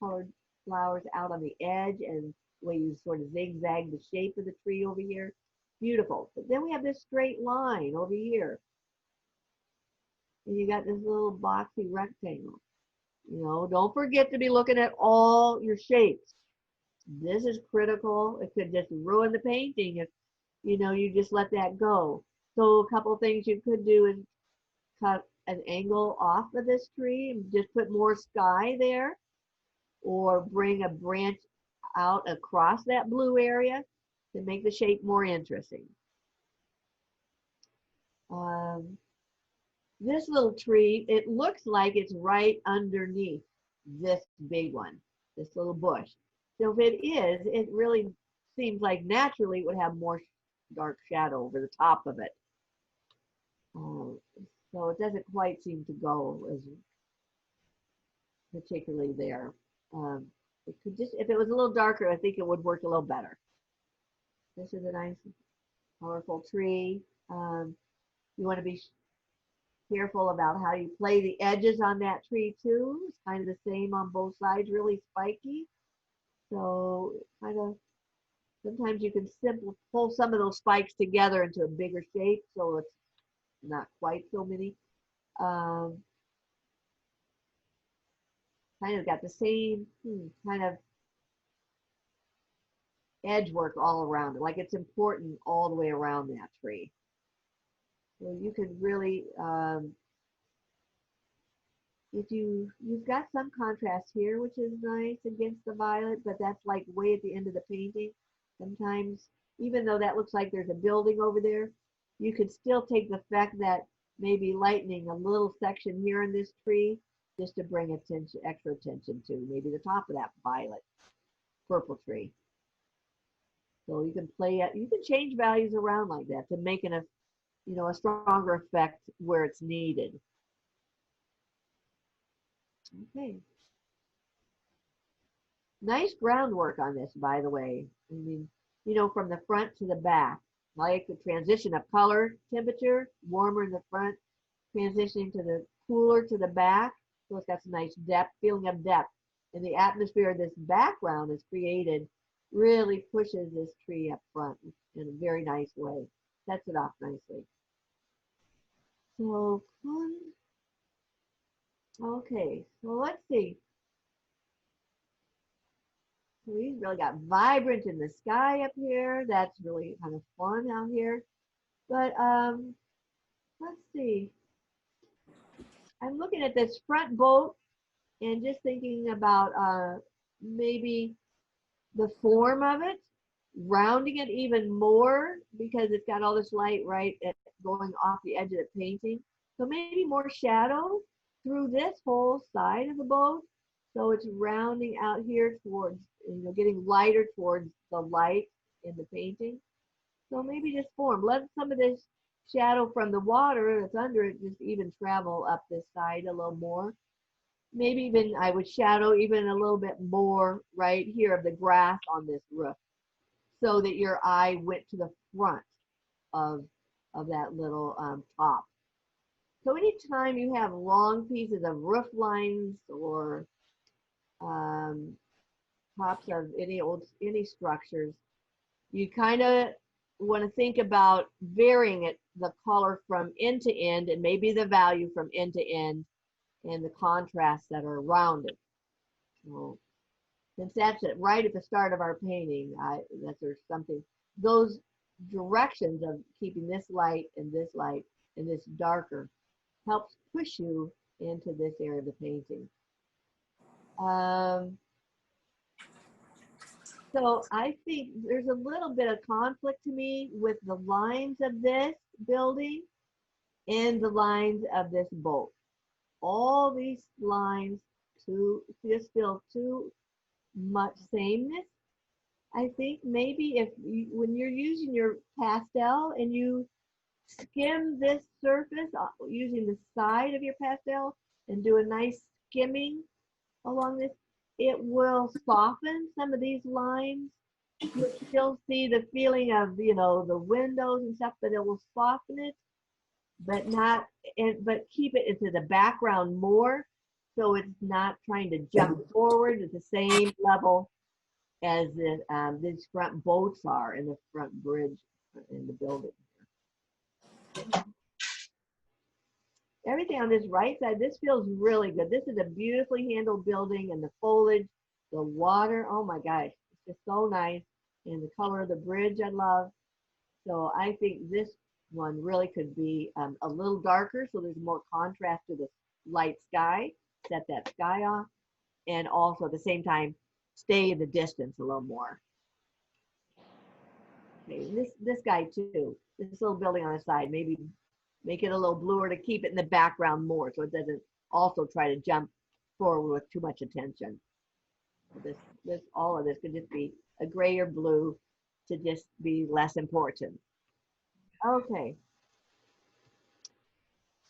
colored flowers out on the edge, and the way you sort of zigzag the shape of the tree over here. Beautiful. But then we have this straight line over here. And you got this little boxy rectangle. You know, don't forget to be looking at all your shapes. This is critical. It could just ruin the painting if, you know, you just let that go. So a couple of things you could do is cut an angle off of this tree and just put more sky there, or bring a branch out across that blue area to make the shape more interesting. This little tree, it looks like it's right underneath this big one, this little bush. So if it is, it really seems like naturally it would have more dark shadow over the top of it. So it doesn't quite seem to go as particularly there. It could just, if it was a little darker, I think it would work a little better. This is a nice, colorful tree. You want to be careful about how you play the edges on that tree too. It's kind of the same on both sides, really spiky. So kind of, sometimes you can simply pull some of those spikes together into a bigger shape, so it's not quite so many. Kind of got the same kind of edge work all around it, like it's important all the way around that tree. So you can really, if you've got some contrast here, which is nice against the violet, but that's like way at the end of the painting. Sometimes, even though that looks like there's a building over there, you could still take the fact that maybe lightening a little section here in this tree just to bring attention, extra attention to maybe the top of that violet purple tree. So you can play it, you can change values around like that to make a, you know, a stronger effect where it's needed. Okay. Nice groundwork on this, by the way. I mean, you know, from the front to the back, like the transition of color, temperature, warmer in the front, transitioning to the cooler to the back. So it's got some nice depth, feeling of depth. And the atmosphere this background is created really pushes this tree up front in a very nice way. Sets it off nicely. So, okay, so let's see. We really got vibrant in the sky up here. That's really kind of fun out here. But let's see. I'm looking at this front boat and just thinking about maybe the form of it, rounding it even more because it's got all this light right going off the edge of the painting. So maybe more shadow through this whole side of the boat. So it's rounding out here towards, you know, getting lighter towards the light in the painting. So maybe just form, let some of this shadow from the water that's under it just even travel up this side a little more. Maybe even I would shadow even a little bit more right here of the grass on this roof, so that your eye went to the front of that little top. So anytime you have long pieces of roof lines or tops of any structures, you kind of want to think about varying it, the color from end to end, and maybe the value from end to end, and the contrasts that are around it. So since that's it right at the start of our painting, that there's something, those directions of keeping this light and this darker helps push you into this area of the painting. So I think there's a little bit of conflict to me with the lines of this building and the lines of this boat. All these lines just feel too much sameness. I think maybe if you, when you're using your pastel and you skim this surface using the side of your pastel and do a nice skimming along this, it will soften some of these lines. You'll still see the feeling of, you know, the windows and stuff, but it will soften it, but not, but keep it into the background more, so it's not trying to jump forward at the same level as these front boats are in the front bridge in the building. Everything on this right side, this feels really good. This is a beautifully handled building, and the foliage, the water, oh my gosh, it's just so nice. And the color of the bridge I love. So I think this one really could be a little darker, so there's more contrast to the light sky, set that sky off, and also at the same time stay in the distance a little more. Okay, this guy too, this little building on the side, maybe make it a little bluer to keep it in the background more, so it doesn't also try to jump forward with too much attention. This all of this could just be a gray or blue to just be less important. Okay.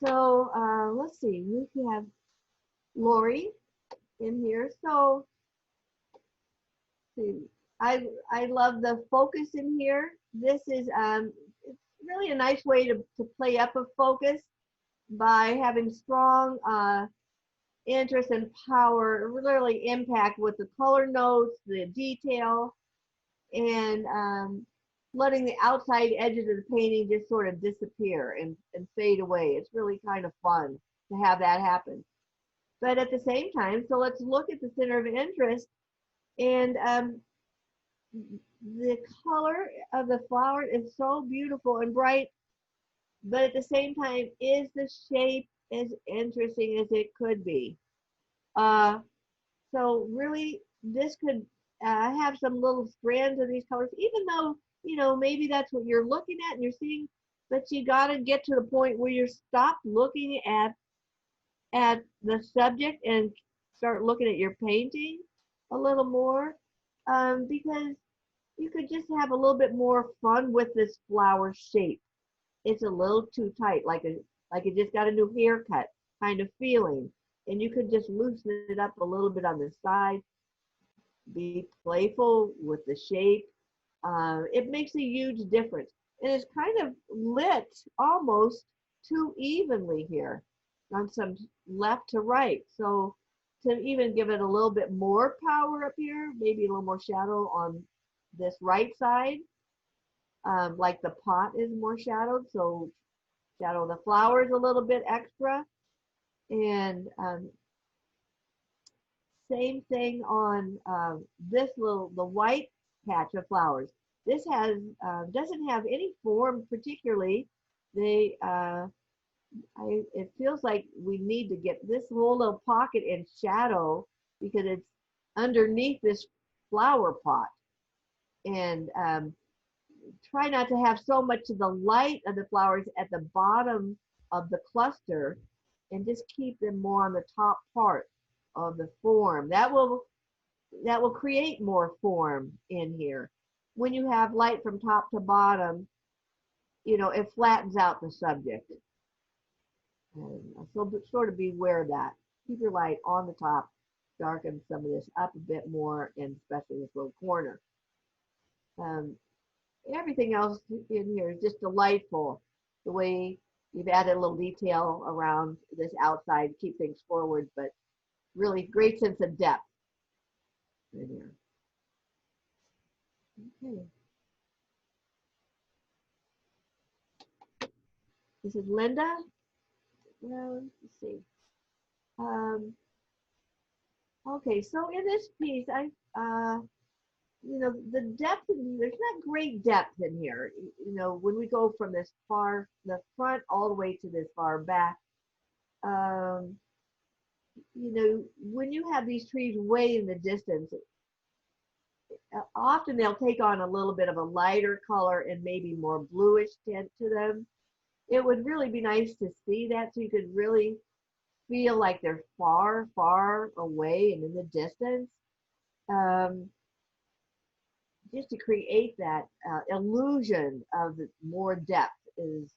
So let's see, we have Lori in here. So see, I love the focus in here. This is it's really a nice way to play up a focus by having strong interest and power, really impact with the color notes, the detail, and letting the outside edges of the painting just sort of disappear and fade away. It's really kind of fun to have that happen. But at the same time, so let's look at the center of interest, and the color of the flower is so beautiful and bright, but at the same time, is the shape as interesting as it could be? So really, this could have some little strands of these colors, even though, you know, maybe that's what you're looking at and you're seeing, but you got to get to the point where you stop looking at the subject and start looking at your painting a little more, because you could just have a little bit more fun with this flower shape. It's a little too tight, like it just got a new haircut kind of feeling, and you could just loosen it up a little bit on the side, be playful with the shape. It makes a huge difference, and it's kind of lit almost too evenly here on some left to right. So to even give it a little bit more power up here, maybe a little more shadow on this right side, like the pot is more shadowed, so shadow the flowers a little bit extra. And same thing on this the white patch of flowers. This has doesn't have any form particularly. They it feels like we need to get this whole little pocket in shadow because it's underneath this flower pot. And try not to have so much of the light of the flowers at the bottom of the cluster, and just keep them more on the top part of the form. That will create more form in here. When you have light from top to bottom, you know, it flattens out the subject. And so sort of beware of that. Keep your light on the top, darken some of this up a bit more, and especially this little corner. Everything else in here is just delightful. The way you've added a little detail around this outside, keep things forward, but really great sense of depth in here. Okay. This is Linda. Well, let's see. Okay, so in this piece, you know, the depth, there's not great depth in here. You know, when we go from this far, the front all the way to this far back, um, you know, when you have these trees way in the distance, often they'll take on a little bit of a lighter color and maybe more bluish tint to them. It would really be nice to see that so you could really feel like they're far, far away and in the distance. Um, just to create that illusion of more depth is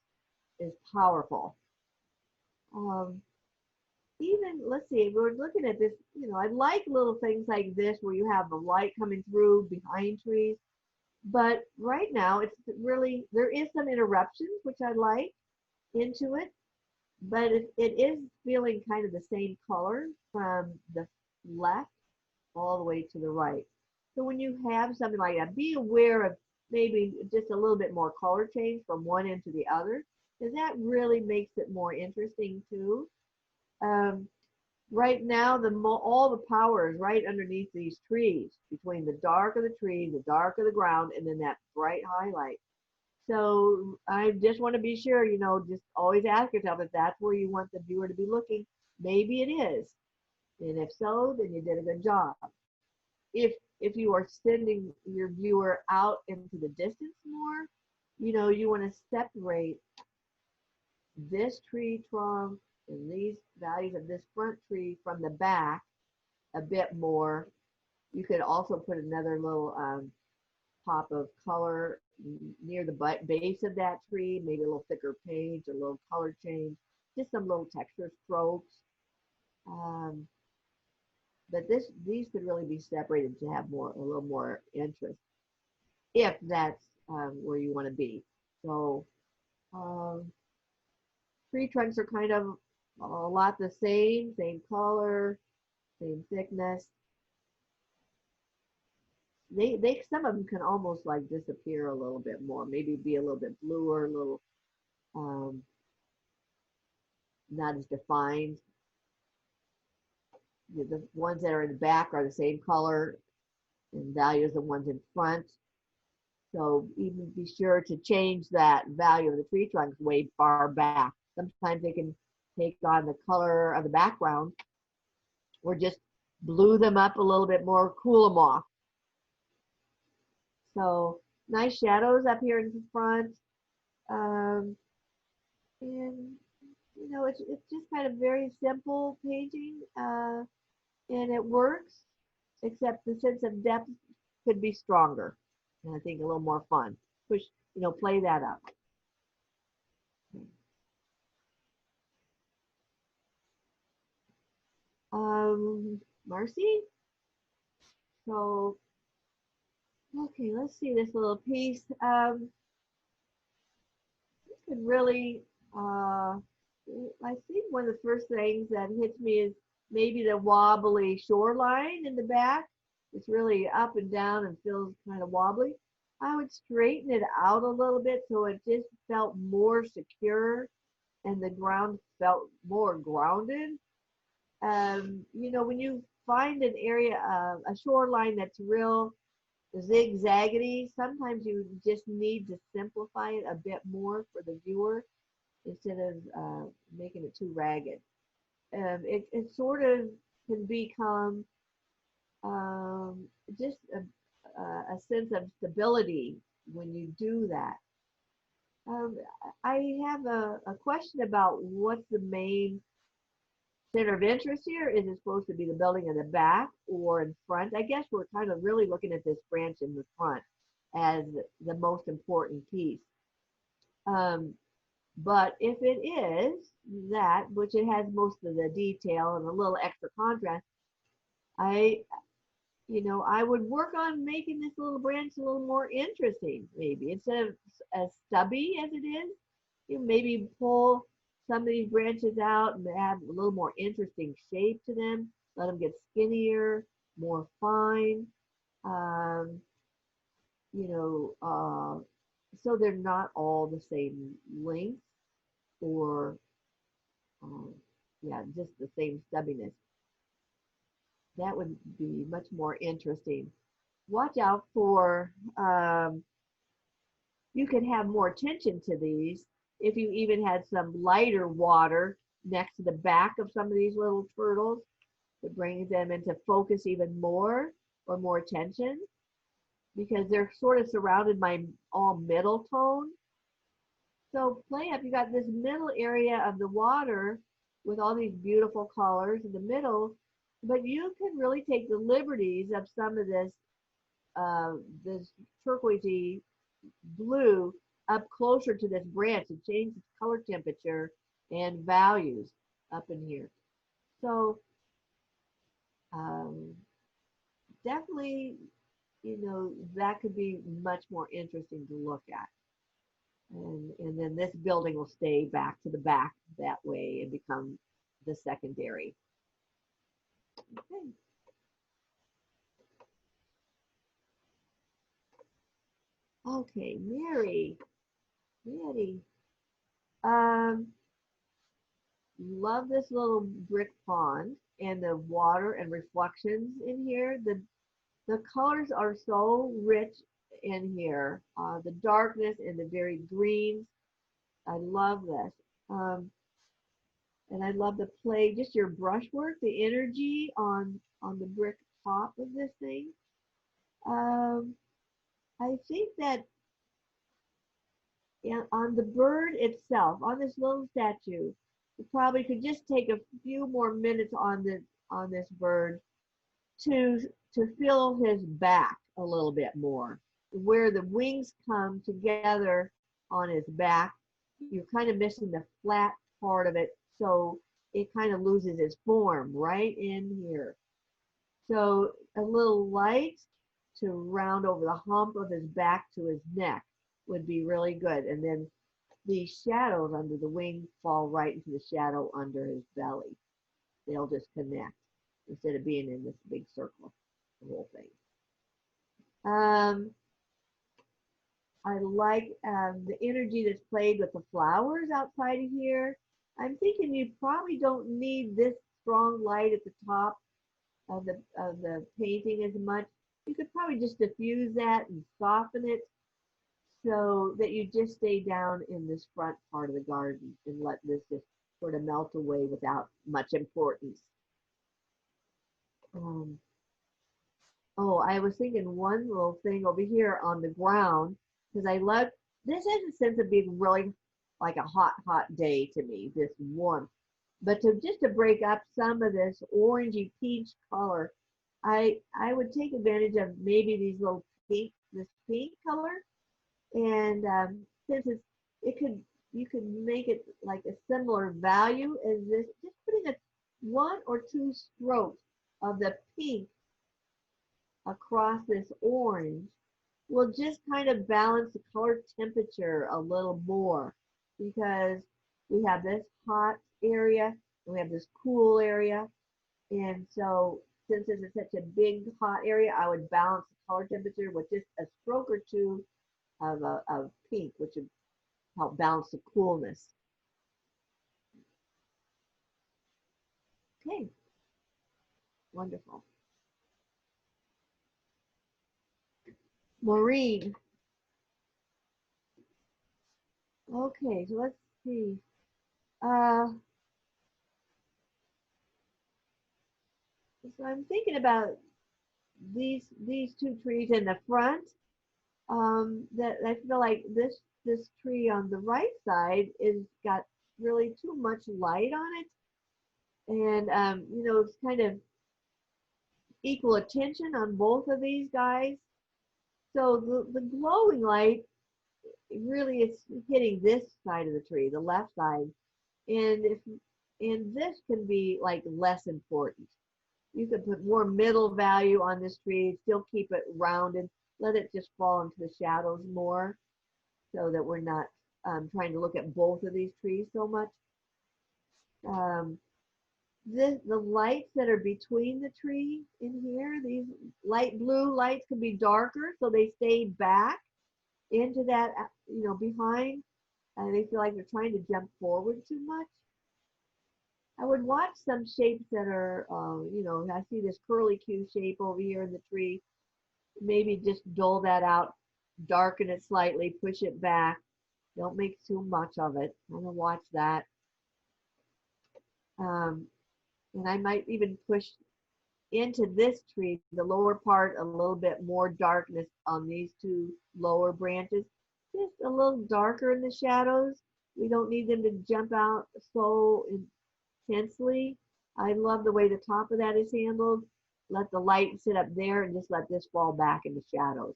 powerful. Um, Even let's see, we're looking at this. You know, I like little things like this where you have the light coming through behind trees. But right now, it's really there is some interruptions which I like into it, but it is feeling kind of the same color from the left all the way to the right. So when you have something like that, be aware of maybe just a little bit more color change from one end to the other, because that really makes it more interesting too. Um, right now, all the power is right underneath these trees, between the dark of the tree, the dark of the ground, and then that bright highlight. So I just want to be sure, you know, just always ask yourself if that's where you want the viewer to be looking. Maybe it is. And if so, then you did a good job. If you are sending your viewer out into the distance more, you know, you want to separate this tree trunk and these values of this front tree from the back a bit more. You could also put another little pop of color near the base of that tree, maybe a little thicker page, a little color change, just some little texture strokes. Um, but these could really be separated to have a little more interest, if that's where you want to be. So um, tree trunks are kind of a lot the same color, same thickness. They some of them can almost like disappear a little bit more, maybe be a little bit bluer, a little um, not as defined. The ones that are in the back are the same color and value as the ones in front. So even be sure to change that value of the tree trunks way far back. Sometimes they can take on the color of the background or just blue them up a little bit more, cool them off. So nice shadows up here in the front. And you know, it's just kind of very simple painting, and it works, except the sense of depth could be stronger, and I think a little more fun. Push, you know, play that up. Marcy. So, okay, let's see this little piece. You could really, I think one of the first things that hits me is maybe the wobbly shoreline in the back. It's really up and down and feels kind of wobbly. I would straighten it out a little bit so it just felt more secure and the ground felt more grounded. You know, when you find an area, a shoreline that's real zigzaggedy, sometimes you just need to simplify it a bit more for the viewer instead of making it too ragged. It sort of can become just a sense of stability when you do that. Um, I have a question about what's the main center of interest here. Is it supposed to be the building in the back or in front? I guess we're kind of really looking at this branch in the front as the most important piece. Um, but if it is that, which it has most of the detail and a little extra contrast, I, you know, I would work on making this little branch a little more interesting, maybe instead of as stubby as it is. You maybe pull some of these branches out and add a little more interesting shape to them. Let them get skinnier, more fine. Um, you know, so they're not all the same length or, um, yeah, just the same stubbiness. that would be much more interesting. Watch out for, you could have more attention to these if you even had some lighter water next to the back of some of these little turtles to bring them into focus even more, or more attention, because they're sort of surrounded by all middle tone. So play up, you got this middle area of the water with all these beautiful colors in the middle, but you can really take the liberties of some of this this turquoisey blue up closer to this branch and change its color temperature and values up in here. So definitely, you know, that could be much more interesting to look at. And then this building will stay back to the back that way and become the secondary. Okay. Okay, Mary, love this little brick pond and the water and reflections in here. The colors are so rich in here. The darkness and the very greens. I love this. And I love the play, just your brushwork, the energy on the brick top of this thing. I think that on the bird itself, on this little statue, you probably could just take a few more minutes on this bird to feel his back a little bit more, where the wings come together on his back. You're kind of missing the flat part of it, so it kind of loses its form right in here. So a little light to round over the hump of his back to his neck would be really good. And then the shadows under the wing fall right into the shadow under his belly. They'll just connect instead of being in this big circle, the whole thing. I like the energy that's played with the flowers outside of here. I'm thinking you probably don't need this strong light at the top of the painting as much. You could probably just diffuse that and soften it so that you just stay down in this front part of the garden and let this just sort of melt away without much importance. Oh, I was thinking one little thing over here on the ground, because I love, this has a sense of being really like a hot, hot day to me, this warmth. But just to break up some of this orangey peach color, I would take advantage of maybe these little pink, this pink color. And since you could make it like a similar value as this, just putting one or two strokes of the pink across this orange will just kind of balance the color temperature a little more, because we have this hot area and we have this cool area. And so since this is such a big hot area, I would balance the color temperature with just a stroke or two of pink, which would help balance the coolness. Okay, wonderful. Maureen. Okay, so let's see. So I'm thinking about these two trees in the front. That I feel like this tree on the right side is got really too much light on it, and you know, it's kind of equal attention on both of these guys. So the glowing light really is hitting this side of the tree, the left side, and this can be like less important. You could put more middle value on this tree, still keep it rounded, let it just fall into the shadows more, so that we're not trying to look at both of these trees so much. The lights that are between the tree in here, these light blue lights can be darker, so they stay back into that, you know, behind, and they feel like they're trying to jump forward too much. I would watch some shapes that are, you know, I see this curly Q shape over here in the tree. Maybe just dull that out, darken it slightly, push it back. Don't make too much of it. I'm gonna watch that. Um, and I might even push into this tree, the lower part, a little bit more darkness on these two lower branches. Just a little darker in the shadows. We don't need them to jump out so intensely. I love the way the top of that is handled. Let the light sit up there and just let this fall back in the shadows.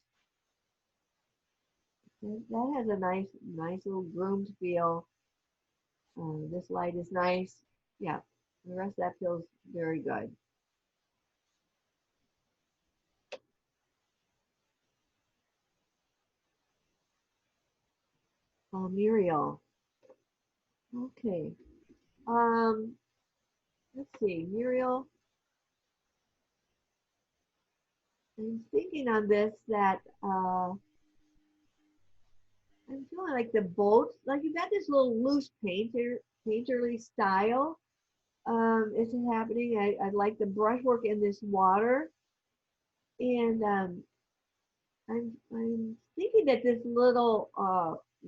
That has a nice little groomed feel. This light is nice. Yeah, the rest of that feels very good. Oh, Muriel. Okay. Um, let's see, Muriel. I'm thinking on this that I'm feeling like the boats, like you've got this little loose painterly style. Is happening. I like the brushwork in this water, and I'm thinking that this little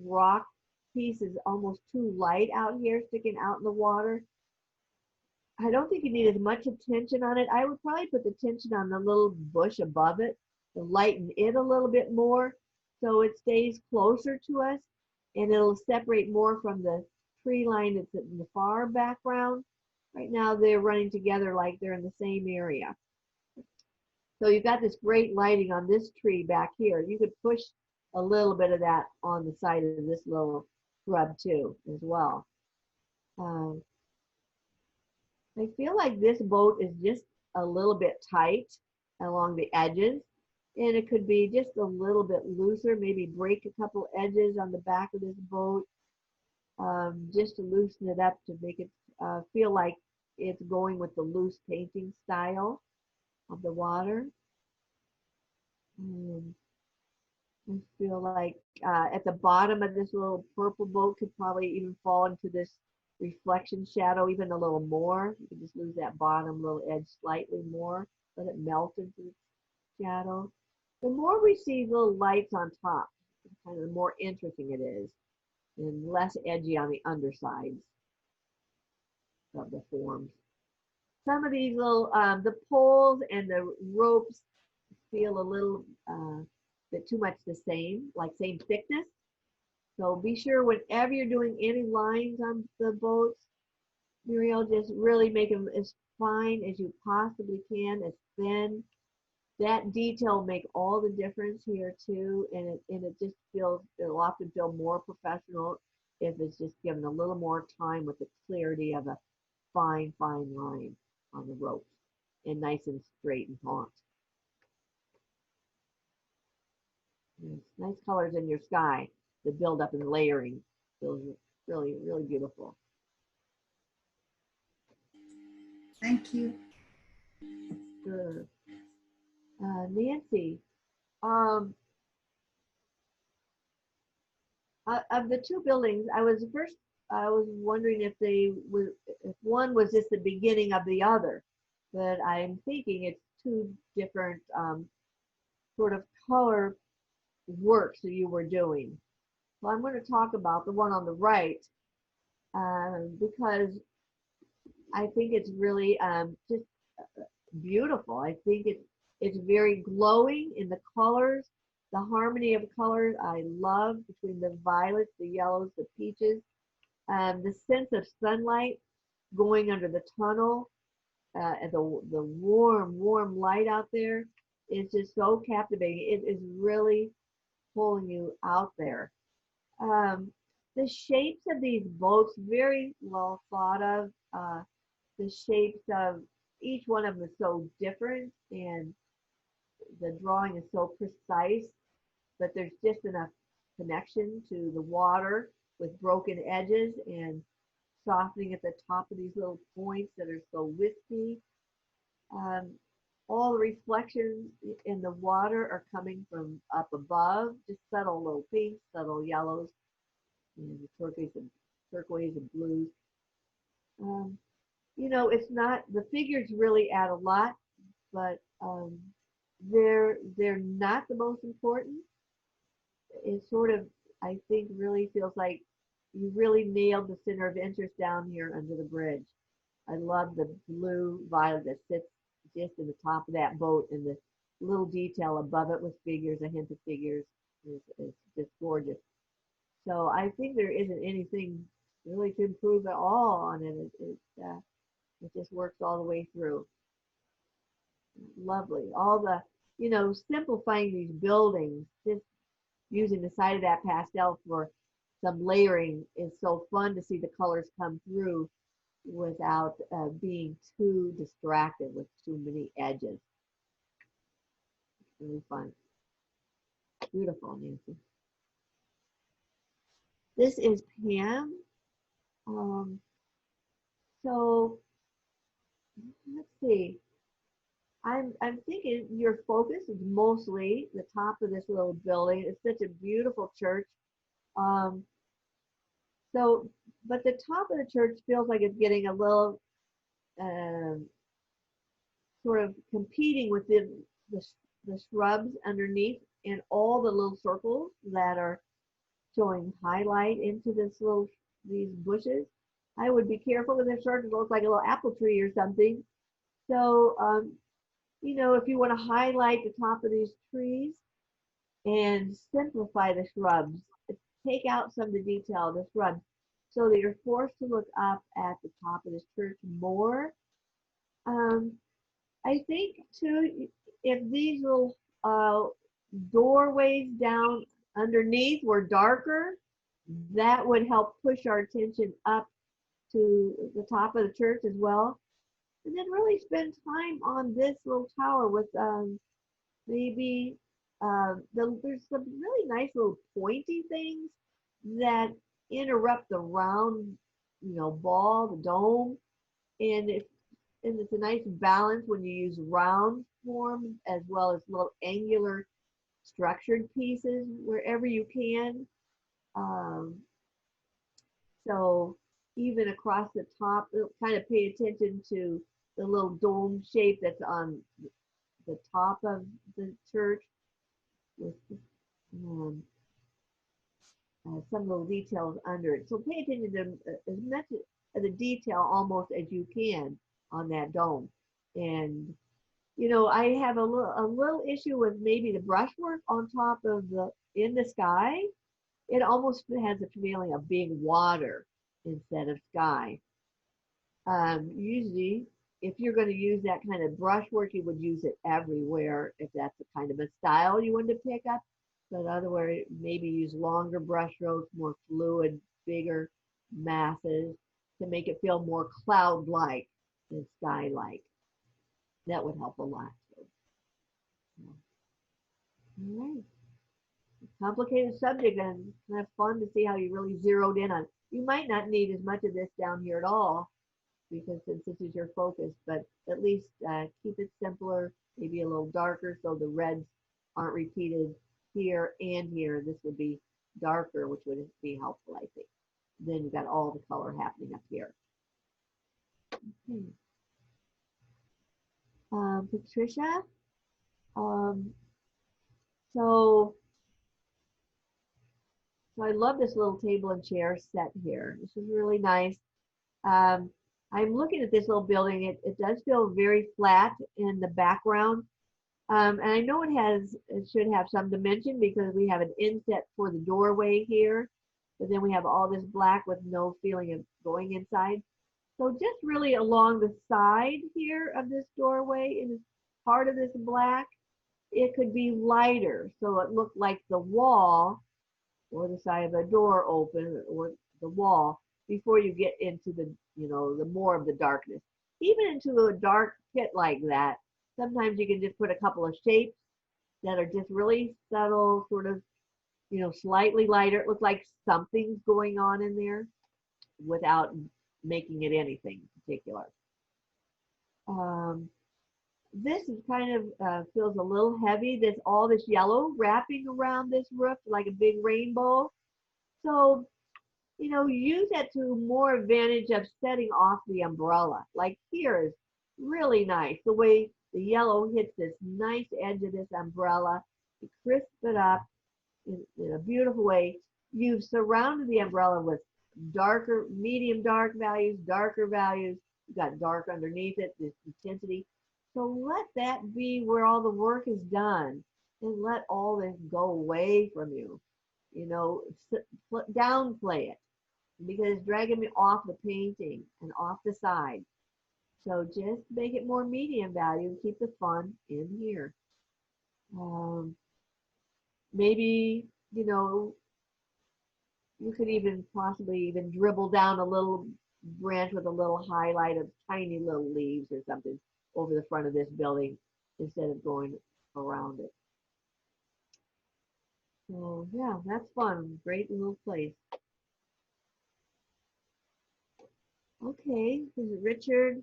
rock piece is almost too light out here, sticking out in the water. I don't think you need as much attention on it. I would probably put the attention on the little bush above it to lighten it a little bit more so it stays closer to us and it'll separate more from the tree line that's in the far background. Right now they're running together like they're in the same area. So you've got this great lighting on this tree back here. You could push a little bit of that on the side of this little shrub too as well. I feel like this boat is just a little bit tight along the edges, and it could be just a little bit looser, maybe break a couple edges on the back of this boat, just to loosen it up to make it feel like it's going with the loose painting style of the water. I feel like at the bottom of this little purple boat could probably even fall into this reflection shadow even a little more. You can just lose that bottom little edge slightly more, let it melt into the shadow. The more we see little lights on top, kind of the more interesting it is and less edgy on the undersides of the forms. Some of these little, the poles and the ropes feel a little bit too much the same, like same thickness. So be sure whenever you're doing any lines on the boats, Muriel, just really make them as fine as you possibly can, as thin. That detail will make all the difference here too, and it just feels, it'll often feel more professional if it's just given a little more time with the clarity of a fine line on the ropes and nice and straight and taut. Nice colors in your sky. The build up and layering feels really beautiful. Thank you. Sure. Nancy, of the two buildings, I was wondering if if one was just the beginning of the other, but I'm thinking it's two different sort of color works that you were doing. Well, I'm going to talk about the one on the right because I think it's really just beautiful. I think it's very glowing in the colors, the harmony of colors I love between the violets, the yellows, the peaches, the sense of sunlight going under the tunnel, and the warm light out there is just so captivating. It is really pulling you out there. The shapes of these boats, very well thought of. The shapes of each one of them is so different and the drawing is so precise, but there's just enough connection to the water with broken edges and softening at the top of these little points that are so wispy. All the reflections in the water are coming from up above, just subtle little pinks, subtle yellows, and turquoise and blues. you know, it's not, the figures really add a lot, but they're not the most important. It sort of, I think, really feels like you really nailed the center of interest down here under the bridge. I love the blue violet that sits just in the top of that boat, and the little detail above it with figures, a hint of figures, is just gorgeous. So I think there isn't anything really to improve at all on it. It just works all the way through. Lovely. All the, you know, simplifying these buildings, just using the side of that pastel for some layering is so fun to see the colors come through without being too distracted with too many edges. Really fun. Beautiful, Nancy. This is Pam. So let's see. I'm thinking your focus is mostly the top of this little building. It's such a beautiful church. So, but the top of the church feels like it's getting a little sort of competing with the shrubs underneath and all the little circles that are showing highlight into these bushes. I would be careful with this church. It looks like a little apple tree or something. So, you know, if you want to highlight the top of these trees and simplify the shrubs, take out some of the detail of the shrubs so that you're forced to look up at the top of this church more. I think too, if these little doorways down underneath were darker, that would help push our attention up to the top of the church as well. And then really spend time on this little tower with maybe there's some really nice little pointy things that interrupt the round, you know, ball, the dome, and it's a nice balance when you use round forms as well as little angular structured pieces wherever you can. So even across the top, kind of pay attention to the little dome shape that's on the top of the church with some little details under it. So pay attention to as much of the detail almost as you can on that dome. And, you know, I have a little issue with maybe the brushwork on top of in the sky. It almost has a feeling of being water instead of sky. Usually, if you're going to use that kind of brushwork, you would use it everywhere if that's the kind of a style you want to pick up. But otherwise, maybe use longer brush strokes, more fluid, bigger masses to make it feel more cloud-like than sky-like. That would help a lot. All right. Complicated subject, and kind of fun to see how you really zeroed in on. You might not need as much of this down here at all, because since this is your focus, but at least keep it simpler, maybe a little darker so the reds aren't repeated here and here. This would be darker, which would be helpful, I think. Then you've got all the color happening up here. Okay. Patricia, so I love this little table and chair set here. This is really nice. I'm looking at this little building. It does feel very flat in the background. And I know it should have some dimension because we have an inset for the doorway here, but then we have all this black with no feeling of going inside. So just really along the side here of this doorway, in part of this black, it could be lighter. So it looked like the wall or the side of the door open or the wall before you get into the, you know, the more of the darkness. Even into a dark pit like that, sometimes you can just put a couple of shapes that are just really subtle, sort of, you know, slightly lighter. It looks like something's going on in there without making it anything particular. This is kind of feels a little heavy. There's all this yellow wrapping around this roof like a big rainbow. So you know, use that to more advantage of setting off the umbrella. Like here is really nice. The way the yellow hits this nice edge of this umbrella, you crisp it up in a beautiful way. You've surrounded the umbrella with darker, medium dark values, darker values. You've got dark underneath it, this intensity. So let that be where all the work is done, and let all this go away from you. You know, downplay it because it's dragging me off the painting and off the side. So just make it more medium value and keep the fun in here. Maybe, you know, you could even possibly even dribble down a little branch with a little highlight of tiny little leaves or something over the front of this building instead of going around it. So yeah, that's fun. Great little place. Okay, this is Richard.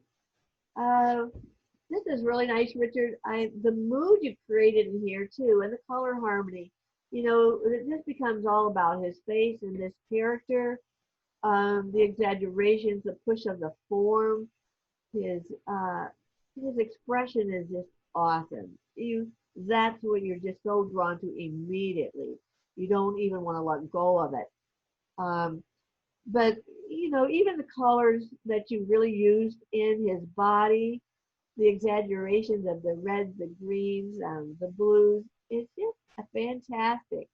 This is really nice, Richard. The mood you created in here too, and the color harmony. You know, this becomes all about his face and this character, the exaggerations, the push of the form, his expression is just awesome. That's what you're just so drawn to immediately. You don't even want to let go of it. But you know, even the colors that you really used in his body, the exaggerations of the reds, the greens, the blues, it's just a fantastic.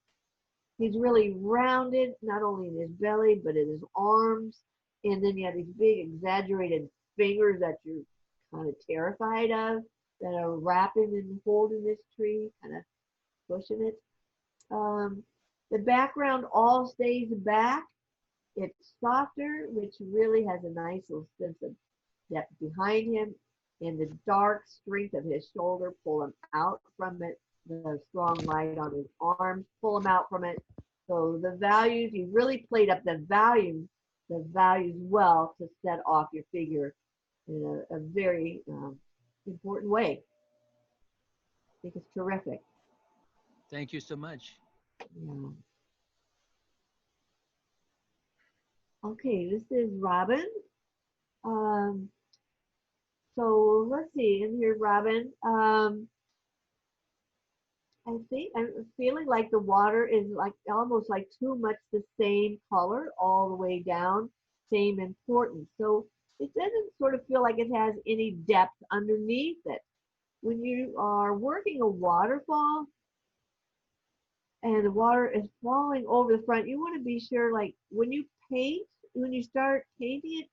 He's really rounded, not only in his belly, but in his arms. And then you have these big exaggerated fingers that you're kind of terrified of, that are wrapping and holding this tree, kind of pushing it. The background all stays back. It's softer, which really has a nice little sense of depth behind him. And the dark strength of his shoulder, pull him out from it. The strong light on his arms, pull him out from it. So the values, you really played up the values well to set off your figure in a very important way. I think it's terrific. Thank you so much. Yeah. Okay, this is Robin. So let's see, in here, Robin. I think I'm feeling like the water is like almost like too much the same color all the way down, same importance. So it doesn't sort of feel like it has any depth underneath it. When you are working a waterfall and the water is falling over the front, you want to be sure, like when you paint, when you start painting it,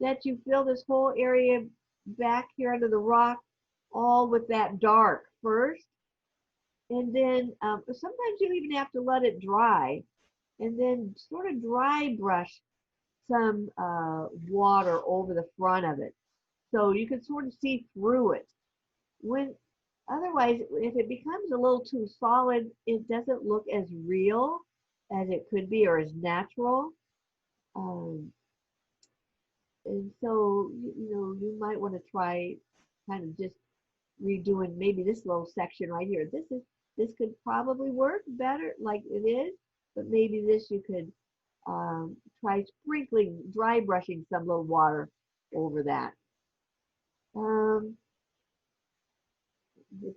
that you fill this whole area back here under the rock all with that dark first. And then sometimes you even have to let it dry and then sort of dry brush some water over the front of it. So you can sort of see through it. Otherwise, if it becomes a little too solid, it doesn't look as real as it could be or as natural. And so, you know, you might want to try kind of just redoing maybe this little section right here. This could probably work better like it is, but maybe this you could try sprinkling, dry brushing some little water over that. The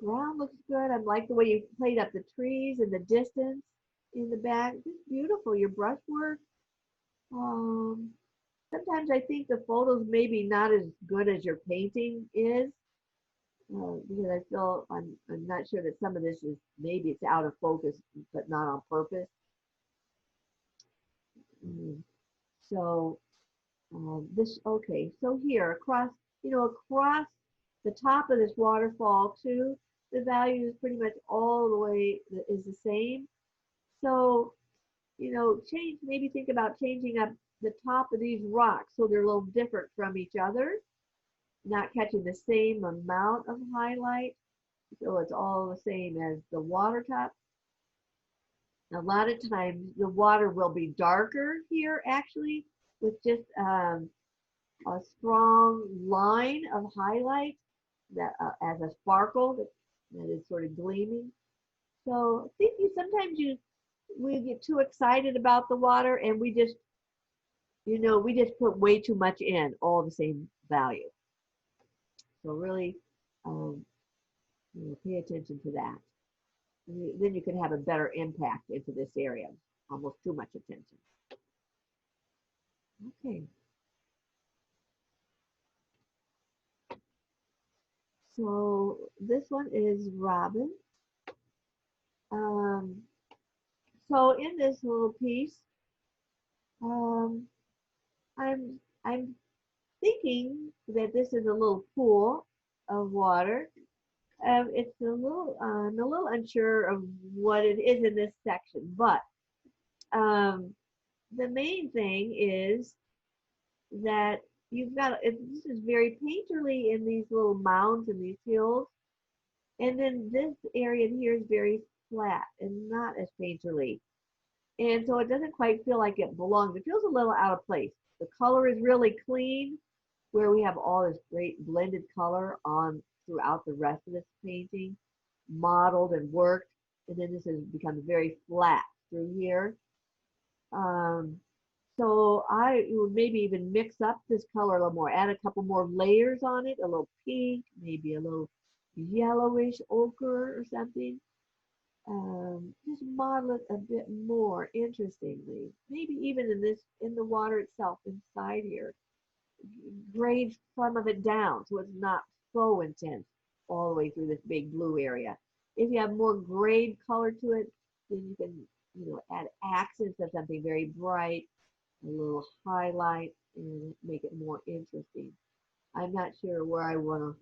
ground looks good. I like the way you played up the trees and the distance in the back. Just beautiful, your brush work. Sometimes I think the photos maybe not as good as your painting is. Because I feel I'm not sure that some of this is maybe it's out of focus, but not on purpose. So okay. So here across the top of this waterfall too, the value is pretty much all the way is the same. So you know, maybe think about changing up the top of these rocks so they're a little different from each other. Not catching the same amount of highlight, so it's all the same as the water top. A lot of times the water will be darker here actually with just a strong line of highlight that as a sparkle that is sort of gleaming. So I think sometimes we get too excited about the water and we just we just put way too much in, all the same value. So really, pay attention to that. Then you can have a better impact into this area. Almost too much attention. Okay. So this one is Robin. So in this little piece, I'm thinking that this is a little pool of water. It's I'm a little unsure of what it is in this section, but the main thing is that you've got, this is very painterly in these little mounds and these hills. And then this area here is very flat and not as painterly. And so it doesn't quite feel like it belongs. It feels a little out of place. The color is really clean, where we have all this great blended color on throughout the rest of this painting, modeled and worked. And then this has become very flat through here. So I would maybe even mix up this color a little more, add a couple more layers on it, a little pink, maybe a little yellowish ochre or something. Just model it a bit more interestingly. Maybe even in the water itself inside here. Grade some of it down so it's not so intense all the way through this big blue area. If you have more grade color to it, then you can, add accents of something very bright, a little highlight, and make it more interesting. I'm not sure where I want to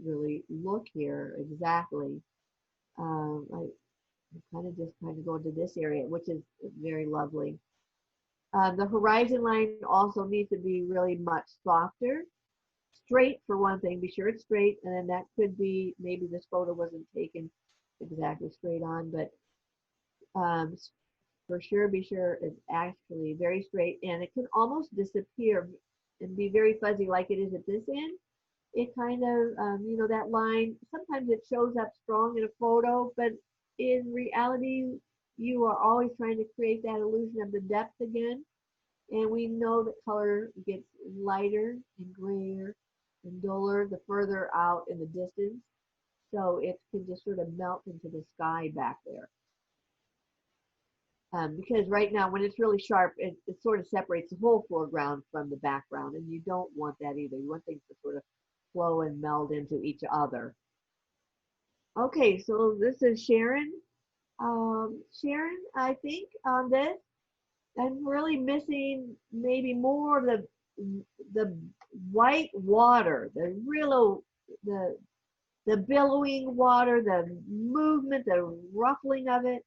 really look here exactly. I kind of go to this area, which is very lovely. The horizon line also needs to be really much softer. Straight for one thing, be sure it's straight, and then that could be, maybe this photo wasn't taken exactly straight on, but for sure, be sure it's actually very straight, and it can almost disappear and be very fuzzy like it is at this end. It kind of, that line, sometimes it shows up strong in a photo, but in reality, you are always trying to create that illusion of the depth again. And we know that color gets lighter and grayer and duller the further out in the distance. So it can just sort of melt into the sky back there. Because right now, when it's really sharp, it sort of separates the whole foreground from the background, and you don't want that either. You want things to sort of flow and meld into each other. Okay, so this is Sharon. Sharon, I think on this, I'm really missing maybe more of the white water, the billowing water, the movement, the ruffling of it.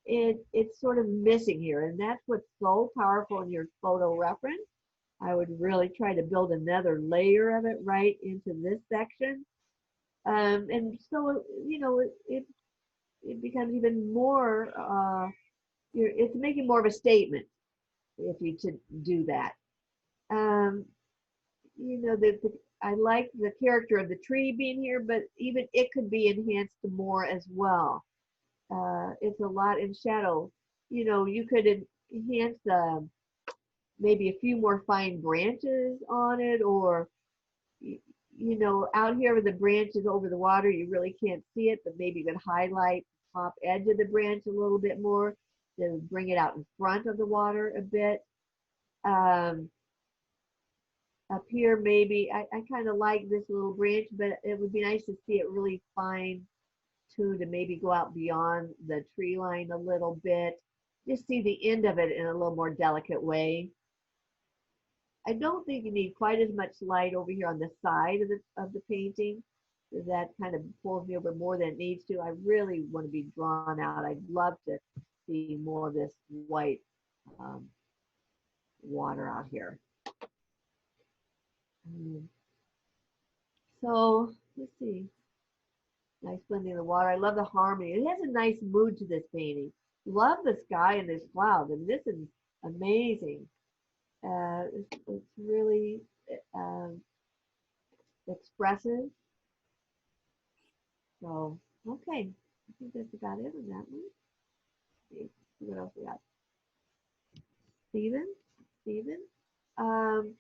It's sort of missing here, and that's what's so powerful in your photo reference. I would really try to build another layer of it right into this section, and so it becomes even more. It's making more of a statement if you to do that. I like the character of the tree being here, but even it could be enhanced more as well. It's a lot in shadow. You could enhance maybe a few more fine branches on it, or out here with the branches over the water, you really can't see it, but maybe you could highlight the top edge of the branch a little bit more to bring it out in front of the water a bit. Up here, maybe I kind of like this little branch, but it would be nice to see it really fine too, to maybe go out beyond the tree line a little bit, just see the end of it in a little more delicate way. I don't think you need quite as much light over here on the side of the painting. That kind of pulls me over more than it needs to. I really want to be drawn out. I'd love to see more of this white water out here. So let's see. Nice blending of the water. I love the harmony. It has a nice mood to this painting. Love the sky and this cloud. And this is amazing. It's really expressive. So, okay. I think that's about it on that one. Let's see what else we got. Steven? On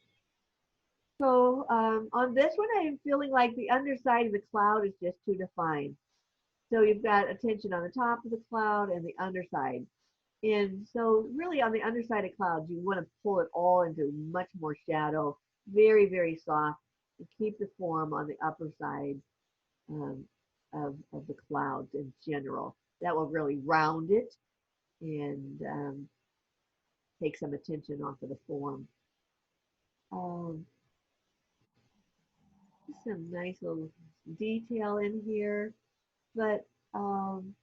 this one, I'm feeling like the underside of the cloud is just too defined. So you've got attention on the top of the cloud and the underside. And so really on the underside of clouds, you want to pull it all into much more shadow, very, very soft, and keep the form on the upper side um, of the clouds in general. That will really round it and take some attention off of the form. Um, some nice little detail in here, but I'm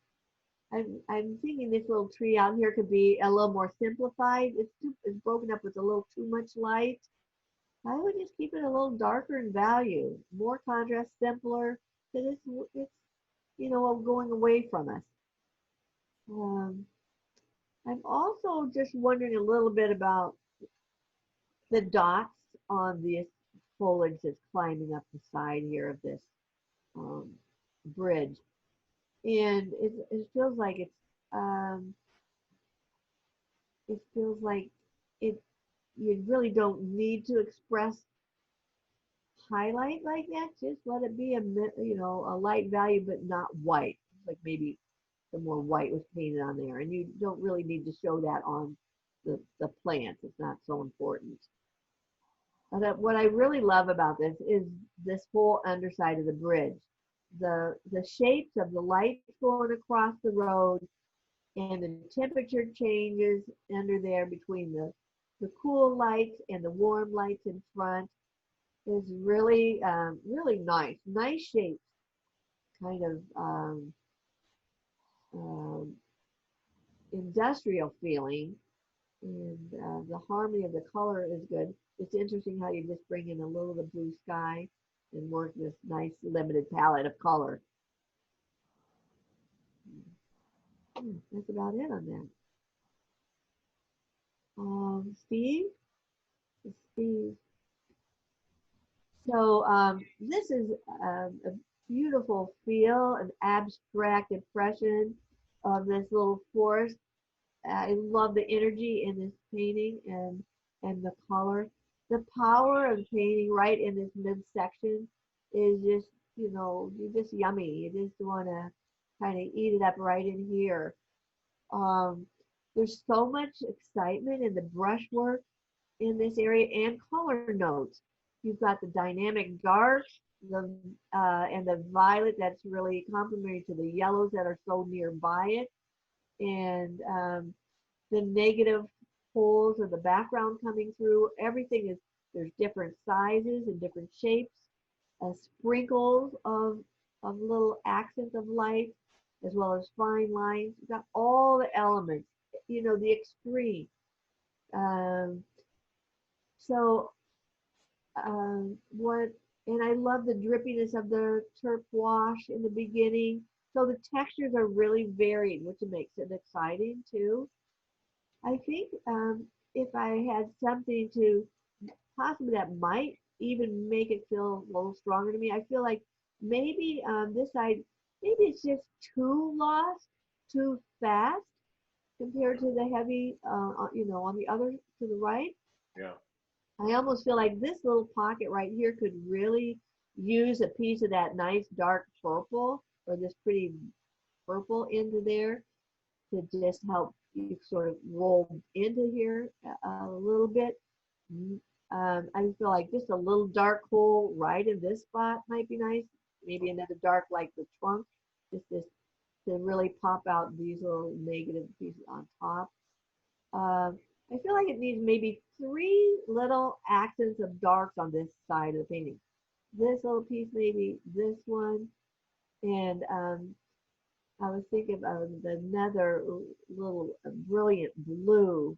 thinking this little tree out here could be a little more simplified. It's broken up with a little too much light. I would just keep it a little darker in value, more contrast, simpler. Because it's going away from us. I'm also just wondering a little bit about the dots on this foliage that's climbing up the side here of this bridge, and it feels like it feels like it you really don't need to express highlight like that. Just let it be a light value, but not white. Like maybe some more white was painted on there, and you don't really need to show that on the plants. It's not so important. But what I really love about this is this whole underside of the bridge. The shapes of the lights going across the road and the temperature changes under there between the cool lights and the warm lights in front is really really nice. Nice shapes, kind of um, industrial feeling, and the harmony of the color is good. It's interesting how you just bring in a little of the blue sky and work this nice limited palette of color. That's about it on that. Steve? Steve. So this is a beautiful feel, an abstract impression of this little forest. I love the energy in this painting and the color. The power of painting right in this midsection is just, you're just yummy. You just want to kind of eat it up right in here. There's so much excitement in the brushwork in this area and color notes. You've got the dynamic dark, and the violet that's really complementary to the yellows that are so nearby it, and the negative holes of the background coming through. Everything is, there's different sizes and different shapes, sprinkles of little accents of light, as well as fine lines. You've got all the elements, the extreme. So and I love the drippiness of the turp wash in the beginning. So the textures are really varied, which makes it exciting too. I think if I had something to possibly that might even make it feel a little stronger to me, I feel like maybe this side, maybe it's just too lost, too fast compared to the heavy, on the other to the right. Yeah. I almost feel like this little pocket right here could really use a piece of that nice dark purple, or this pretty purple into there, to just help you sort of roll into here a little bit. I feel like just a little dark hole right in this spot might be nice. Maybe another dark like the trunk, just this to really pop out these little negative pieces on top. I feel like it needs maybe 3 little accents of darks on this side of the painting. This little piece, maybe this one, and I was thinking of another little brilliant blue.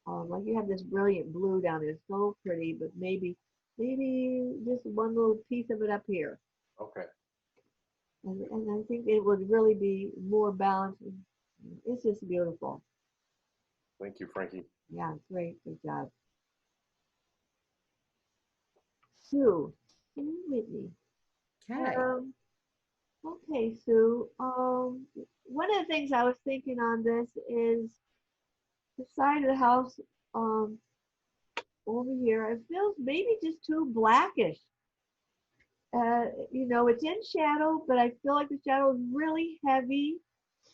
Like you have this brilliant blue down there, so pretty, but maybe just one little piece of it up here. Okay. And I think it would really be more balanced. It's just beautiful. Thank you, Frankie. Yeah, great, good job. Sue Whitney. Okay. Okay, Sue. One of the things I was thinking on this is the side of the house over here, it feels maybe just too blackish. You know, it's in shadow, but I feel like the shadow is really heavy,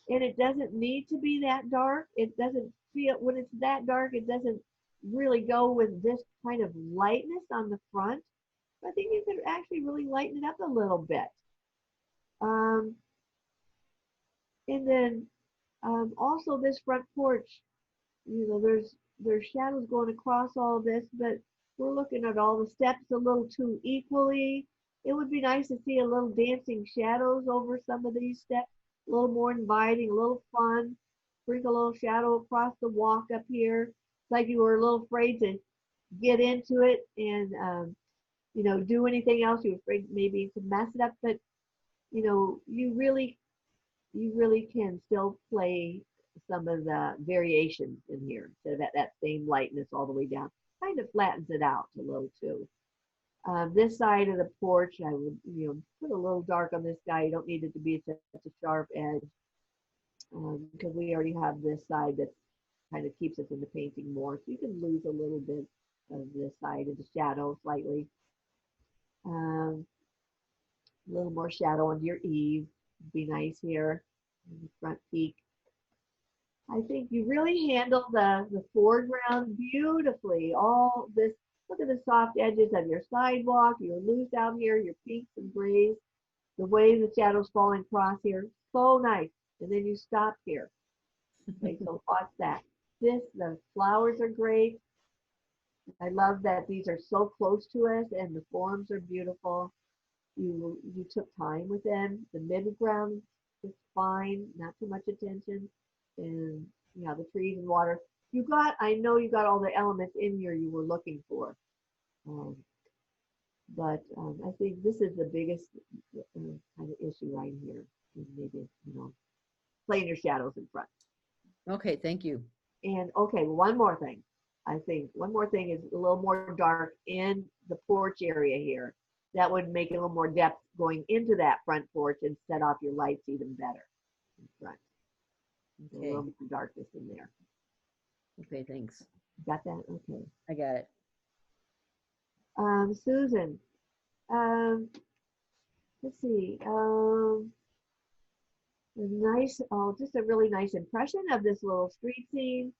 and it doesn't need to be that dark. It doesn't feel, when it's that dark, it doesn't really go with this kind of lightness on the front. I think you could actually really lighten it up a little bit. And then also this front porch, you know, there's shadows going across all this, but we're looking at all the steps a little too equally. It would be nice to see a little dancing shadows over some of these steps, a little more inviting, a little fun. Bring a little shadow across the walk up here. It's like you were a little afraid to get into it and you know, do anything else. You're afraid maybe to mess it up, but you know, you really can still play some of the variations in here instead of that same lightness all the way down. Kind of flattens it out a little too. This side of the porch, I would, you know, put a little dark on this guy. You don't need it to be such a sharp edge because we already have this side that kind of keeps us in the painting more. So you can lose a little bit of this side of the shadow slightly. A little more shadow on your eave would be nice here. The front peak. I think you really handle the foreground beautifully. All this, look at the soft edges of your sidewalk. You're loose out here, your pinks and grays. The way the shadows falling across here, so nice. And then you stop here. Okay, so watch that. The flowers are great. I love that these are so close to us and the forms are beautiful. You took time with them. The midground is fine, not too much attention. And yeah, the trees and water. I know you got all the elements in here you were looking for. But I think this is the biggest kind of issue right here. Maybe, you know, playing your shadows in front. Okay, thank you. And okay, one more thing. I think one more thing is a little more dark in the porch area here. That would make it a little more depth going into that front porch and set off your lights even better in front. Okay. A little more darkness in there. Okay, thanks. Got that? Okay. I got it. Susan, let's see. Nice, just a really nice impression of this little street scene.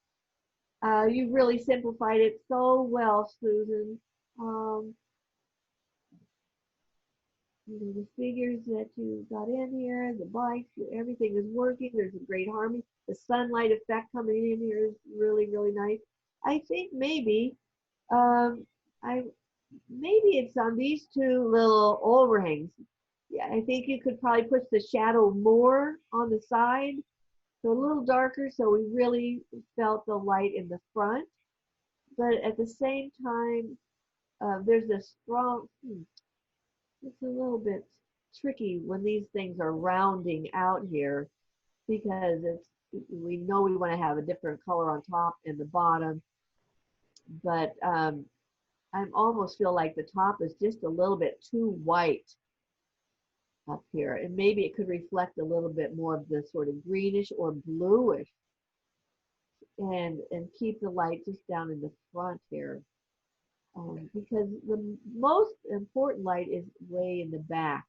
You really simplified it so well, Susan. You know, the figures that you got in here, the bikes, everything is working. There's a great harmony. The sunlight effect coming in here is really, really nice. I think maybe, maybe it's on these two little overhangs. Yeah, I think you could probably push the shadow more on the side, so a little darker, so we really felt the light in the front. But at the same time, there's a strong, it's a little bit tricky when these things are rounding out here because we know we want to have a different color on top and the bottom, but I almost feel like the top is just a little bit too white up here, and maybe it could reflect a little bit more of the sort of greenish or bluish and keep the light just down in the front here. Because the most important light is way in the back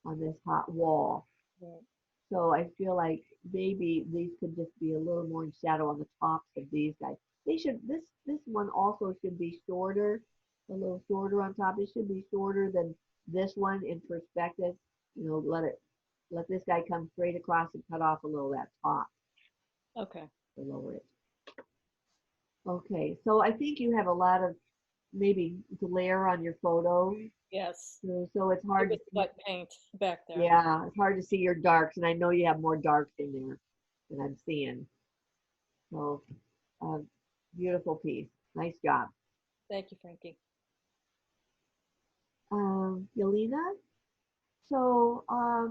on this hot wall. Right. So I feel like maybe these could just be a little more in shadow on the tops of these guys. They should, this one also should be shorter, a little shorter on top. It should be shorter than this one in perspective. You know, let this guy come straight across and cut off a little of that top. Okay. To lower it. Okay, so I think you have a lot of maybe glare on your photo. Yes. So it's hard to see. Wet paint back there. Yeah, it's hard to see your darks, and I know you have more darks in there than I'm seeing. So, beautiful piece. Nice job. Thank you, Frankie. Yelena? So, I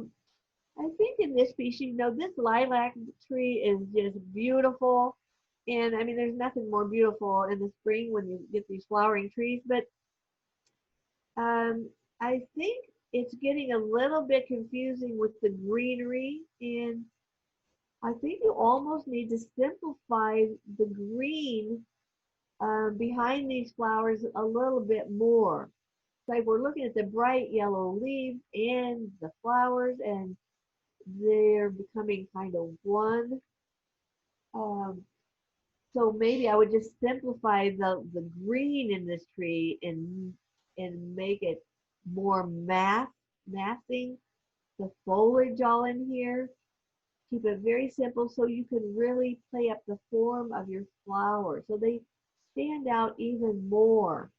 think in this piece, you know, this lilac tree is just beautiful. And I mean, there's nothing more beautiful in the spring when you get these flowering trees, but I think it's getting a little bit confusing with the greenery, and I think you almost need to simplify the green behind these flowers a little bit more. It's like we're looking at the bright yellow leaves and the flowers, and they're becoming kind of one. So maybe I would just simplify the green in this tree and make it more massing the foliage all in here. Keep it very simple so you can really play up the form of your flower so they stand out even more.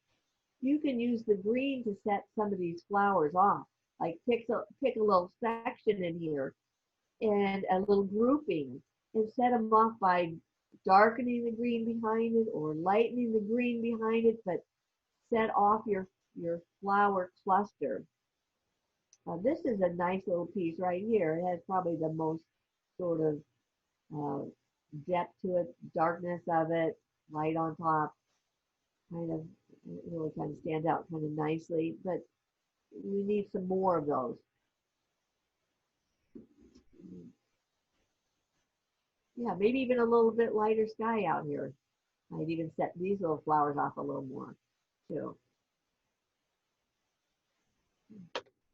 You can use the green to set some of these flowers off, like pick a little section in here and a little grouping and set them off by darkening the green behind it or lightening the green behind it, but set off your flower cluster. This is a nice little piece right here. It has probably the most sort of depth to it, darkness of it, light on top. Kind of, it really kind of stands out kind of nicely, but we need some more of those. Yeah, maybe even a little bit lighter sky out here. Might even set these little flowers off a little more too.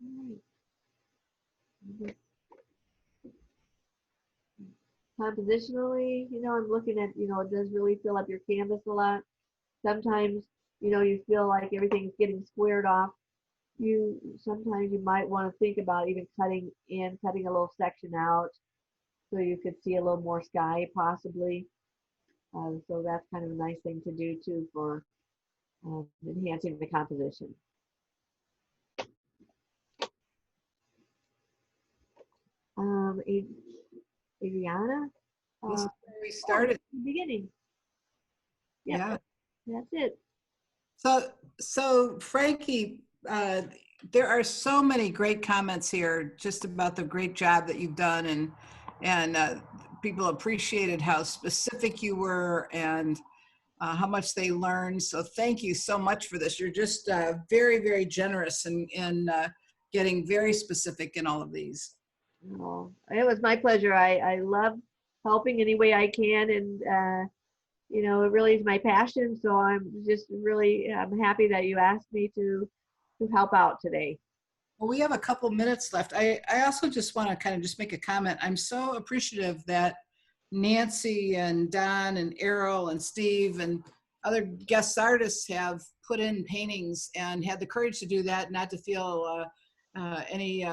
All right. Compositionally, I'm looking at, it does really fill up your canvas a lot. Sometimes, you feel like everything's getting squared off. Sometimes you might want to think about even cutting a little section out so you could see a little more sky possibly. So that's kind of a nice thing to do too for enhancing the composition. Adriana? This is where we started. Beginning. Yep, Yeah. that's it. So Frankie, there are so many great comments here just about the great job that you've done, and people appreciated how specific you were and how much they learned. So thank you so much for this. You're just very, very generous in getting very specific in all of these. Oh, it was my pleasure. I love helping any way I can, and it really is my passion. So I'm happy that you asked me to help out today. Well, we have a couple minutes left. I also just want to kind of just make a comment. I'm so appreciative that Nancy and Don and Errol and Steve and other guest artists have put in paintings and had the courage to do that, not to feel any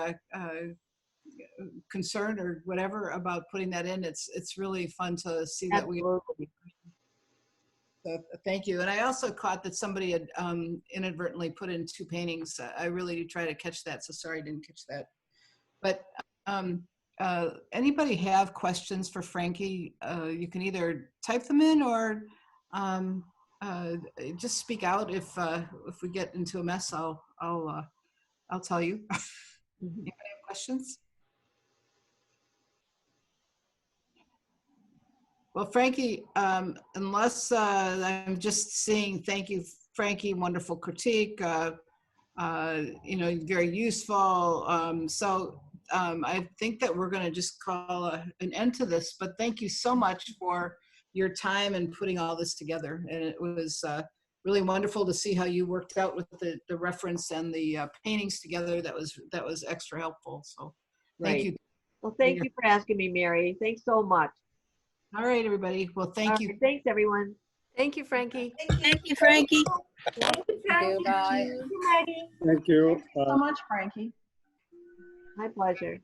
concern or whatever about putting that in. It's really fun to see that we. Absolutely. So thank you. And I also caught that somebody had inadvertently put in 2 paintings. I really do try to catch that. So sorry I didn't catch that. But anybody have questions for Frankie? You can either type them in or just speak out. If we get into a mess, I'll tell you. Anybody have questions? Well, Frankie, unless I'm just saying thank you, Frankie, wonderful critique, very useful. I think that we're going to just call an end to this, but thank you so much for your time and putting all this together. And it was really wonderful to see how you worked out with the reference and the paintings together. That was extra helpful. So thank you. Well, thank you for asking me, Mary. Thanks so much. All right, everybody. Well, thank you. Right, thanks, everyone. Thank you, Frankie. Thank you, Frankie. Thank you, Thank you, bye. Thank you, Maggie. Thank you. Thank you so much, Frankie. My pleasure.